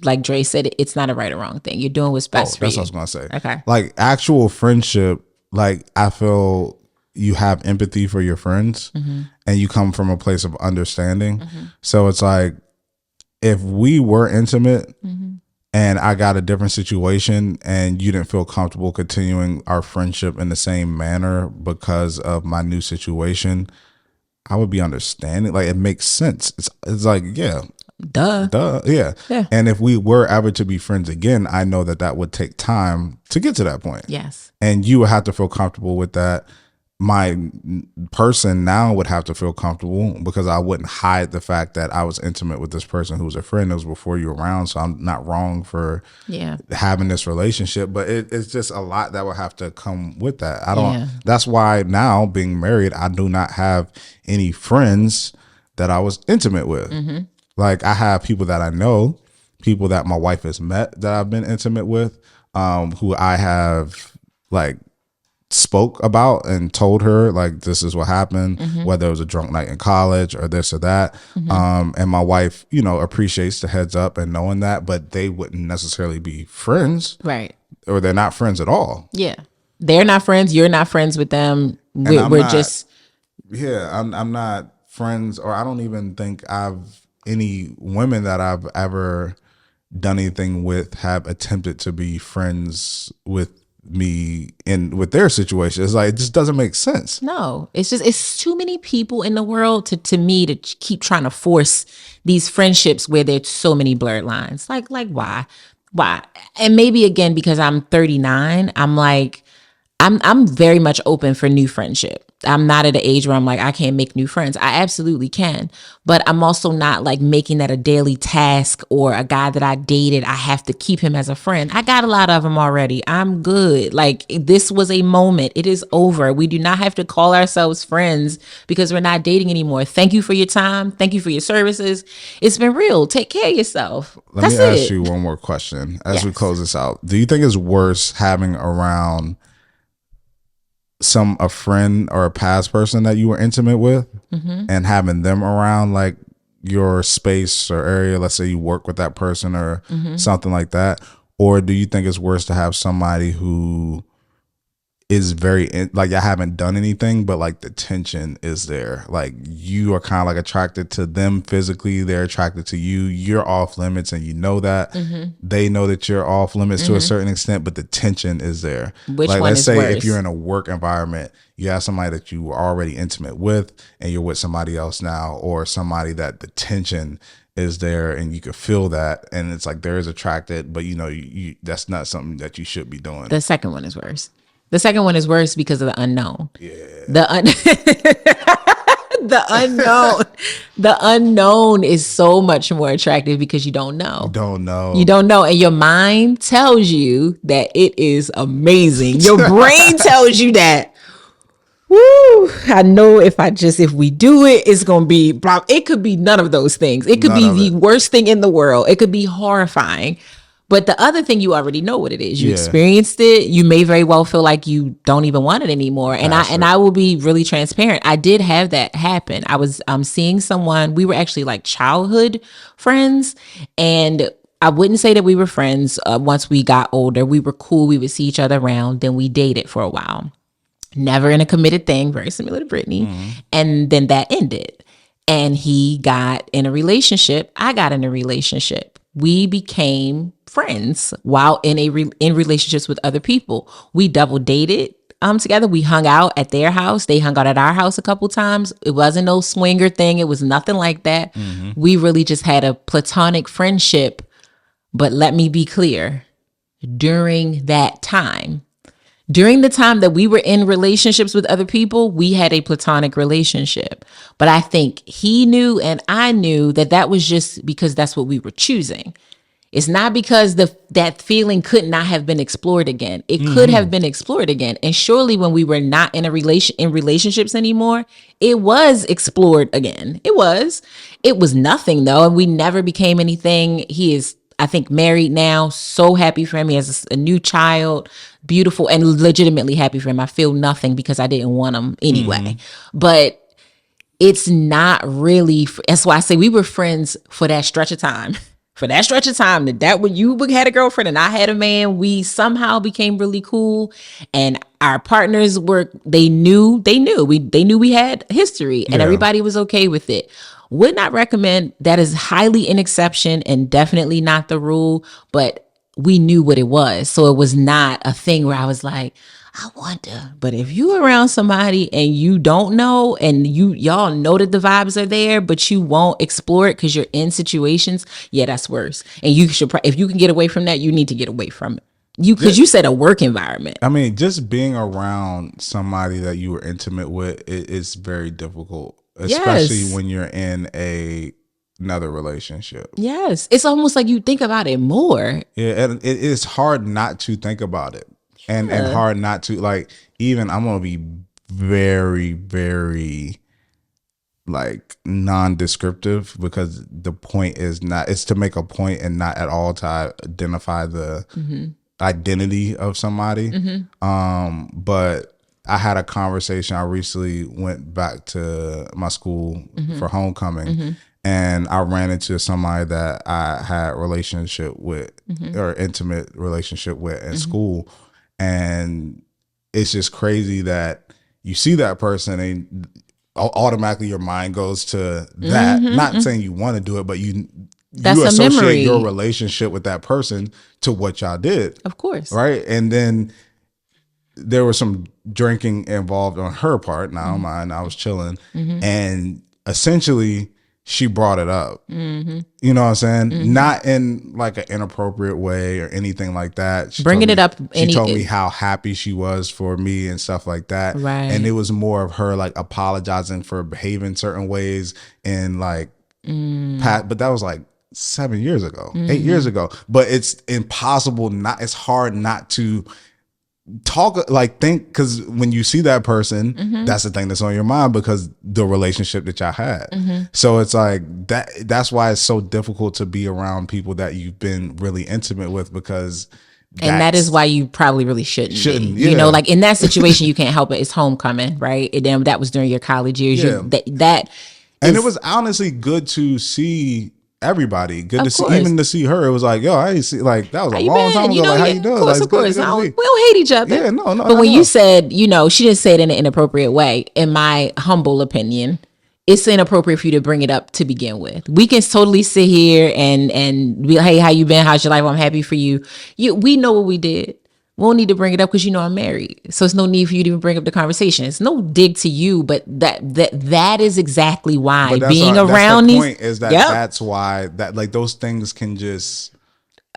B: like Dre said, it's not a right or wrong thing. You're doing what's best for you.
A: That's what I was gonna say.
B: Okay.
A: Like actual friendship, like I feel you have empathy for your friends, and you come from a place of understanding. So it's like, if we were intimate and I got a different situation and you didn't feel comfortable continuing our friendship in the same manner because of my new situation, I would be understanding. Like, it makes sense. It's like, yeah.
B: Duh.
A: Yeah. And if we were ever to be friends again, I know that would take time to get to that point.
B: Yes.
A: And you would have to feel comfortable with that. My person now would have to feel comfortable, because I wouldn't hide the fact that I was intimate with this person who was a friend. It was before you were around, so I'm not wrong for having this relationship. But it's just a lot that would have to come with that. I don't. That's why now, being married, I do not have any friends that I was intimate with. Like, I have people that I know, people that my wife has met that I've been intimate with, who I have like spoke about and told her, like, this is what happened, whether it was a drunk night in college or this or that. And my wife, appreciates the heads up and knowing that, but they wouldn't necessarily be friends.
B: Right.
A: Or they're not friends at all.
B: Yeah. They're not friends. You're not friends with them. We're just.
A: Yeah. I'm not friends, or I don't even think any women that I've ever done anything with have attempted to be friends with me with their situation. It's like, it just doesn't make sense.
B: No, it's too many people in the world to me to keep trying to force these friendships where there's so many blurred lines. Like why? And maybe again, because I'm 39, I'm like, I'm very much open for new friendship. I'm not at an age where I'm like, I can't make new friends. I absolutely can. But I'm also not like making that a daily task, or a guy that I dated, I have to keep him as a friend. I got a lot of them already. I'm good. Like, this was a moment. It is over. We do not have to call ourselves friends because we're not dating anymore. Thank you for your time. Thank you for your services. It's been real. Take care of yourself.
A: Let me ask you one more question as we close this out. Do you think it's worse having around a friend or a past person that you were intimate with, and having them around like your space or area? Let's say you work with that person or something like that. Or do you think it's worse to have somebody who is very like, I haven't done anything, but like the tension is there? Like, you are kind of like attracted to them physically, they're attracted to you, you're off limits, and you know that. They know that you're off limits to a certain extent, but the tension is there.
B: Which
A: like,
B: one
A: let's
B: is
A: say
B: worse?
A: If you're in a work environment, you have somebody that you were already intimate with, and you're with somebody else now, or somebody that the tension is there and you can feel that, and it's like there is attracted, but you that's not something that you should be doing.
B: The second one is worse. The second one is worse because of the unknown.
A: Yeah.
B: The unknown. The unknown is so much more attractive because you don't know.
A: You don't know. And
B: your mind tells you that it is amazing. Your brain tells you that, woo, I know if we do it, it's going to be, it could be none of those things. It could be the worst thing in the world. It could be horrifying. But the other thing, you already know what it is. You experienced it. You may very well feel like you don't even want it anymore. And I will be really transparent. I did have that happen. I was seeing someone. We were actually like childhood friends, and I wouldn't say that we were friends. Once we got older, we were cool. We would see each other around. Then we dated for a while. Never in a committed thing, very similar to Brittany. And then that ended. And he got in a relationship. I got in a relationship. We became friends while in relationships with other people. We double dated. together. We hung out at their house. They hung out at our house a couple times. It wasn't no swinger thing. It was nothing like that. We really just had a platonic friendship. But let me be clear, during the time that we were in relationships with other people, we had a platonic relationship. But I think he knew and I knew that was just because that's what we were choosing. It's not because that feeling could not have been explored again. It could have been explored again. And surely when we were not in relationships anymore, it was explored again. It was nothing though. And we never became anything. He is, I think, married now. So happy for him. He has a new child, beautiful, and legitimately happy for him. I feel nothing because I didn't want him anyway. But it's not really, that's why I say we were friends for that stretch of time. That when you had a girlfriend and I had a man, we somehow became really cool, and our partners they knew we had history, and everybody was okay with it. Would not recommend. That is highly an exception and definitely not the rule, but we knew what it was. So it was not a thing where I was like, I wonder. But if you're around somebody and you don't know, and y'all know that the vibes are there, but you won't explore it because you're in situations, that's worse. And you should, if you can get away from that, you need to get away from it. Because you said a work environment.
A: I mean, just being around somebody that you were intimate with is very difficult, especially when you're in another relationship.
B: Yes, it's almost like you think about it more.
A: Yeah, and it's hard not to think about it. And hard not to, like, even I'm going to be very, very, like, non-descriptive, because the point is it's to make a point and not at all to identify the identity of somebody. But I had a conversation. I recently went back to my school for homecoming. And I ran into somebody that I had a relationship with, or intimate relationship with in school. And it's just crazy that you see that person and automatically your mind goes to that. Not saying you want to do it, but you associate your relationship with that person to what y'all did.
B: Of course.
A: Right. And then there was some drinking involved on her part, not on mine. I was chilling. And essentially she brought it up. You know what I'm saying? Not in like an inappropriate way or anything like that. She told me how happy she was for me and stuff like that.
B: Right.
A: And it was more of her like apologizing for behaving certain ways and like, but that was like 7 years ago, 8 years ago. But it's impossible it's hard not to talk, like, think, because when you see that person, that's the thing that's on your mind, because the relationship that y'all had. So it's like that's why it's so difficult to be around people that you've been really intimate with, because
B: that is why you probably really shouldn't be. You know, like in that situation you can't help it. It's homecoming, right? And then that was during your college years.
A: And it was honestly good to see everybody. Good to see, even to see her. It was like, yo, I didn't see, like, that was a long time ago. Like, how you doing?
B: Of course. We don't hate each other.
A: Yeah, no.
B: But when you said, she didn't say it in an inappropriate way, in my humble opinion, it's inappropriate for you to bring it up to begin with. We can totally sit here and be like, hey, how you been? How's your life? I'm happy for you. We know what we did. We won't need to bring it up because I'm married. So it's no need for you to even bring up the conversation. It's no dig to you, but that is exactly why being around these.
A: Point is that's why that, like, those things can just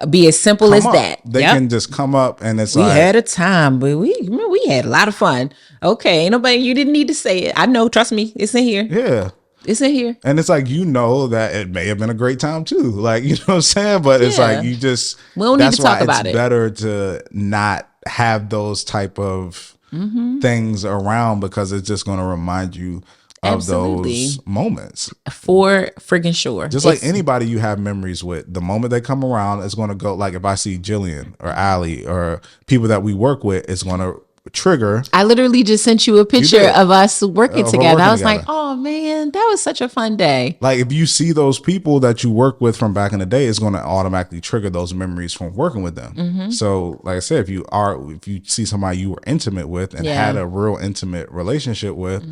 B: be as simple as that.
A: They can just come up, and it's
B: we had a time, but we had a lot of fun. Okay, ain't nobody, you didn't need to say it. I know, trust me, it's in here.
A: Yeah.
B: It's in here.
A: And it's like, that it may have been a great time too. Like, you know what I'm saying? But it's like, we don't need to talk about it. It's better to not have those type of things around, because it's just going to remind you of those moments.
B: For friggin' sure.
A: Just like anybody you have memories with, the moment they come around, it's going to go, like if I see Jillian or Allie or people that we work with, it's going to trigger.
B: I literally just sent you a picture of us working together. I was like, oh man, that was such a fun day.
A: Like, if you see those people that you work with from back in the day, it's going to automatically trigger those memories from working with them. So like I said, if you see somebody you were intimate with and had a real intimate relationship with,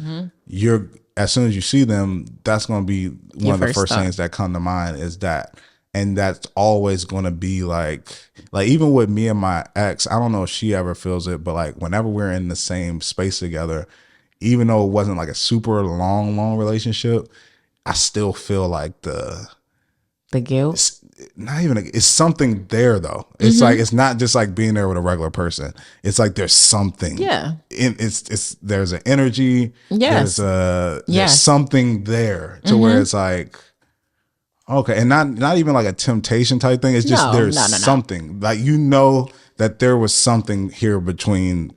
A: as soon as you see them, that's going to be one of the first things that come to mind is that. And that's always going to be like even with me and my ex, I don't know if she ever feels it, but like whenever we're in the same space together, even though it wasn't like a super long relationship, I still feel like the
B: guilt.
A: It's not even it's something there though. It's like it's not just like being there with a regular person. It's like there's something.
B: Yeah.
A: It's there's an energy.
B: Yes.
A: There's something there to where it's like, okay, and not even like a temptation type thing. It's just there's something like that there was something here between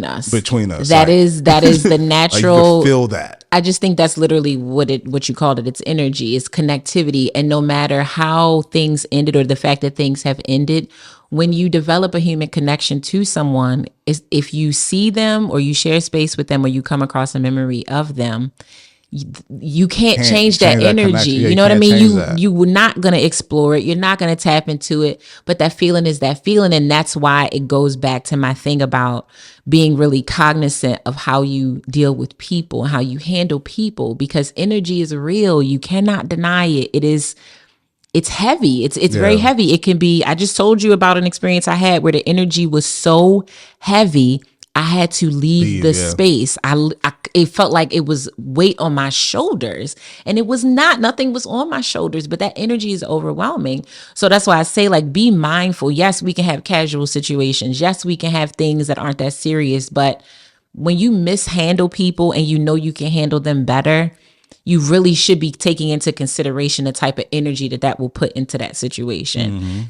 A: us.
B: That is the natural.
A: Like you can feel that.
B: I just think that's literally what you called it. It's energy. It's connectivity. And no matter how things ended or the fact that things have ended, when you develop a human connection to someone, if you see them or you share space with them or you come across a memory of them, you can't change that energy. You know what I mean? You were not going to explore it. You're not going to tap into it. But that feeling is that feeling. And that's why it goes back to my thing about being really cognizant of how you deal with people and how you handle people, because energy is real. You cannot deny it. It's heavy. It's very heavy. It can be, I just told you about an experience I had where the energy was so heavy, I had to leave the space. It felt like it was weight on my shoulders, and it was not. Nothing was on my shoulders, but that energy is overwhelming. So that's why I say, like, be mindful. Yes, we can have casual situations. Yes, we can have things that aren't that serious. But when you mishandle people and you know you can handle them better, you really should be taking into consideration the type of energy that will put into that situation.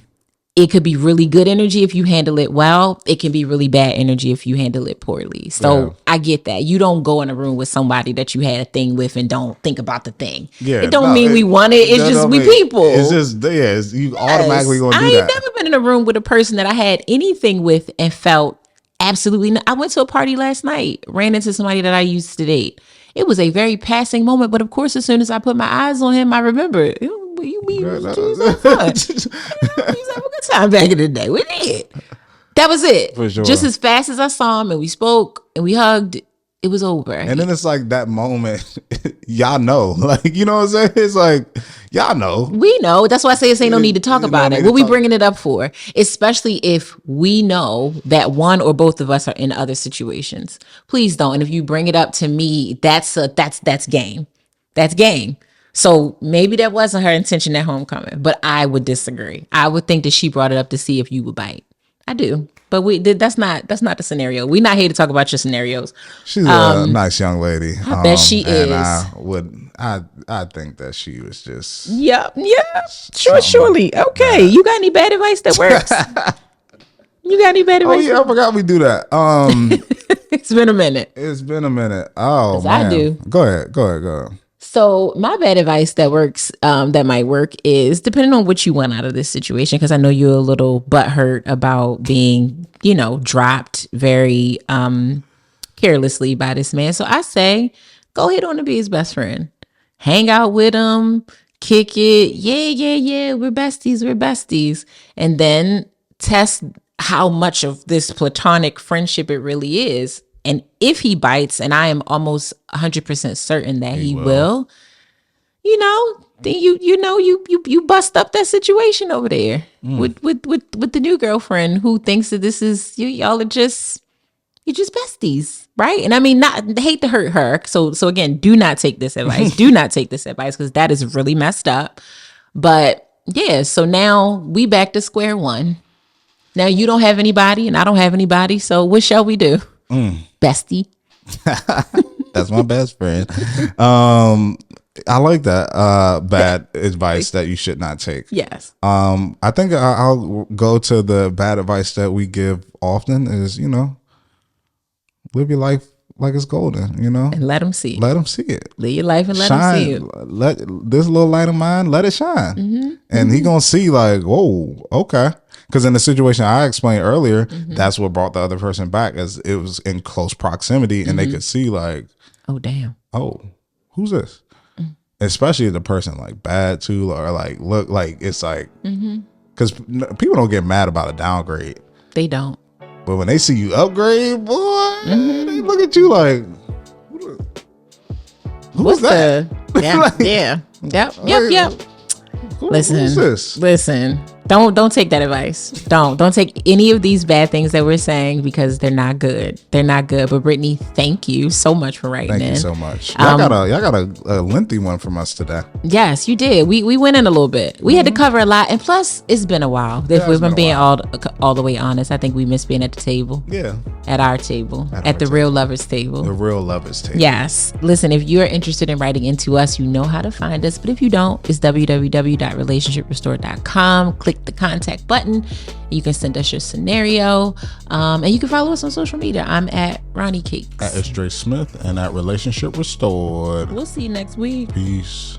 B: It could be really good energy if you handle it well. It can be really bad energy if you handle it poorly. So I get that. You don't go in a room with somebody that you had a thing with and don't think about the thing. Yeah, it don't mean we want it. It's just we people.
A: It's just, you automatically going to do that.
B: I ain't never been in a room with a person that I had anything with and felt absolutely I went to a party last night, ran into somebody that I used to date. It was a very passing moment, but of course, as soon as I put my eyes on him, I remember we was having a good time back in the day. We did. That was it. For sure. Just as fast as I saw him and we spoke and we hugged, it was over.
A: And then it's like that moment, y'all know. Like, you know what I'm saying? It's like, y'all know.
B: We know. That's why I say it's ain't no need to talk about it. What we bringing it up for? Especially if we know that one or both of us are in other situations. Please don't. And if you bring it up to me, that's game. That's game. So maybe that wasn't her intention at homecoming, but I would disagree. I would think that she brought it up to see if you would bite. I do. But that's not the scenario. We're not here to talk about your scenarios.
A: She's a nice young lady.
B: I bet she is.
A: I think that she was just.
B: Yeah. Surely. Okay. You got any bad advice that works? You got any bad advice?
A: Oh yeah, I forgot we do that.
B: It's been a minute.
A: Oh man.
B: I do.
A: Go ahead.
B: So my bad advice that works, that might work, is depending on what you want out of this situation, because I know you're a little butthurt about being, dropped very carelessly by this man. So I say, go ahead on to be his best friend. Hang out with him, kick it. Yeah. We're besties. And then test how much of this platonic friendship it really is. And if he bites, and I am almost 100% certain that he will, then you bust up that situation over there with the new girlfriend who thinks that this is y'all are just besties, right? And I mean, not hate to hurt her. So again, do not take this advice. Do not take this advice, because that is really messed up. But yeah, so now we back to square one. Now you don't have anybody, and I don't have anybody. So what shall we do? Bestie.
A: That's my best friend. I like that bad advice that you should not take.
B: Yes.
A: I think I'll go to the bad advice that we give often is, live your life like it's golden, and let them see it. Live
B: your life and let them see it.
A: Let this little light of mine, let it shine. And he gonna see like, whoa, okay. Because in the situation I explained earlier, that's what brought the other person back, as it was in close proximity, and they could see like,
B: oh damn,
A: oh, who's this? Especially if the person like bad too, or like look like it's like, because people don't get mad about a downgrade.
B: They don't.
A: But when they see you upgrade, boy, they look at you like, who's that?
B: Yeah, yeah, yep.
A: Who's this?
B: Listen. Don't take that advice. Don't take any of these bad things that we're saying because they're not good. They're not good. But Brittany, thank you so much for writing in.
A: Thank you so much. Y'all got a lengthy one from us today.
B: Yes, you did. We went in a little bit. We had to cover a lot, and plus it's been a while. If we've been being all the way honest, I think we miss being at the table.
A: Yeah.
B: At our table. At the Real Lovers table.
A: The Real Lovers table.
B: Yes. Listen, if you're interested in writing into us, you know how to find us. But if you don't, it's www.relationshiprestore.com. Click the contact button. You can send us your scenario. And you can follow us on social media. I'm at Ronnie Cakes.
A: At SJ Smith and at Relationship Restored.
B: We'll see you next week.
A: Peace.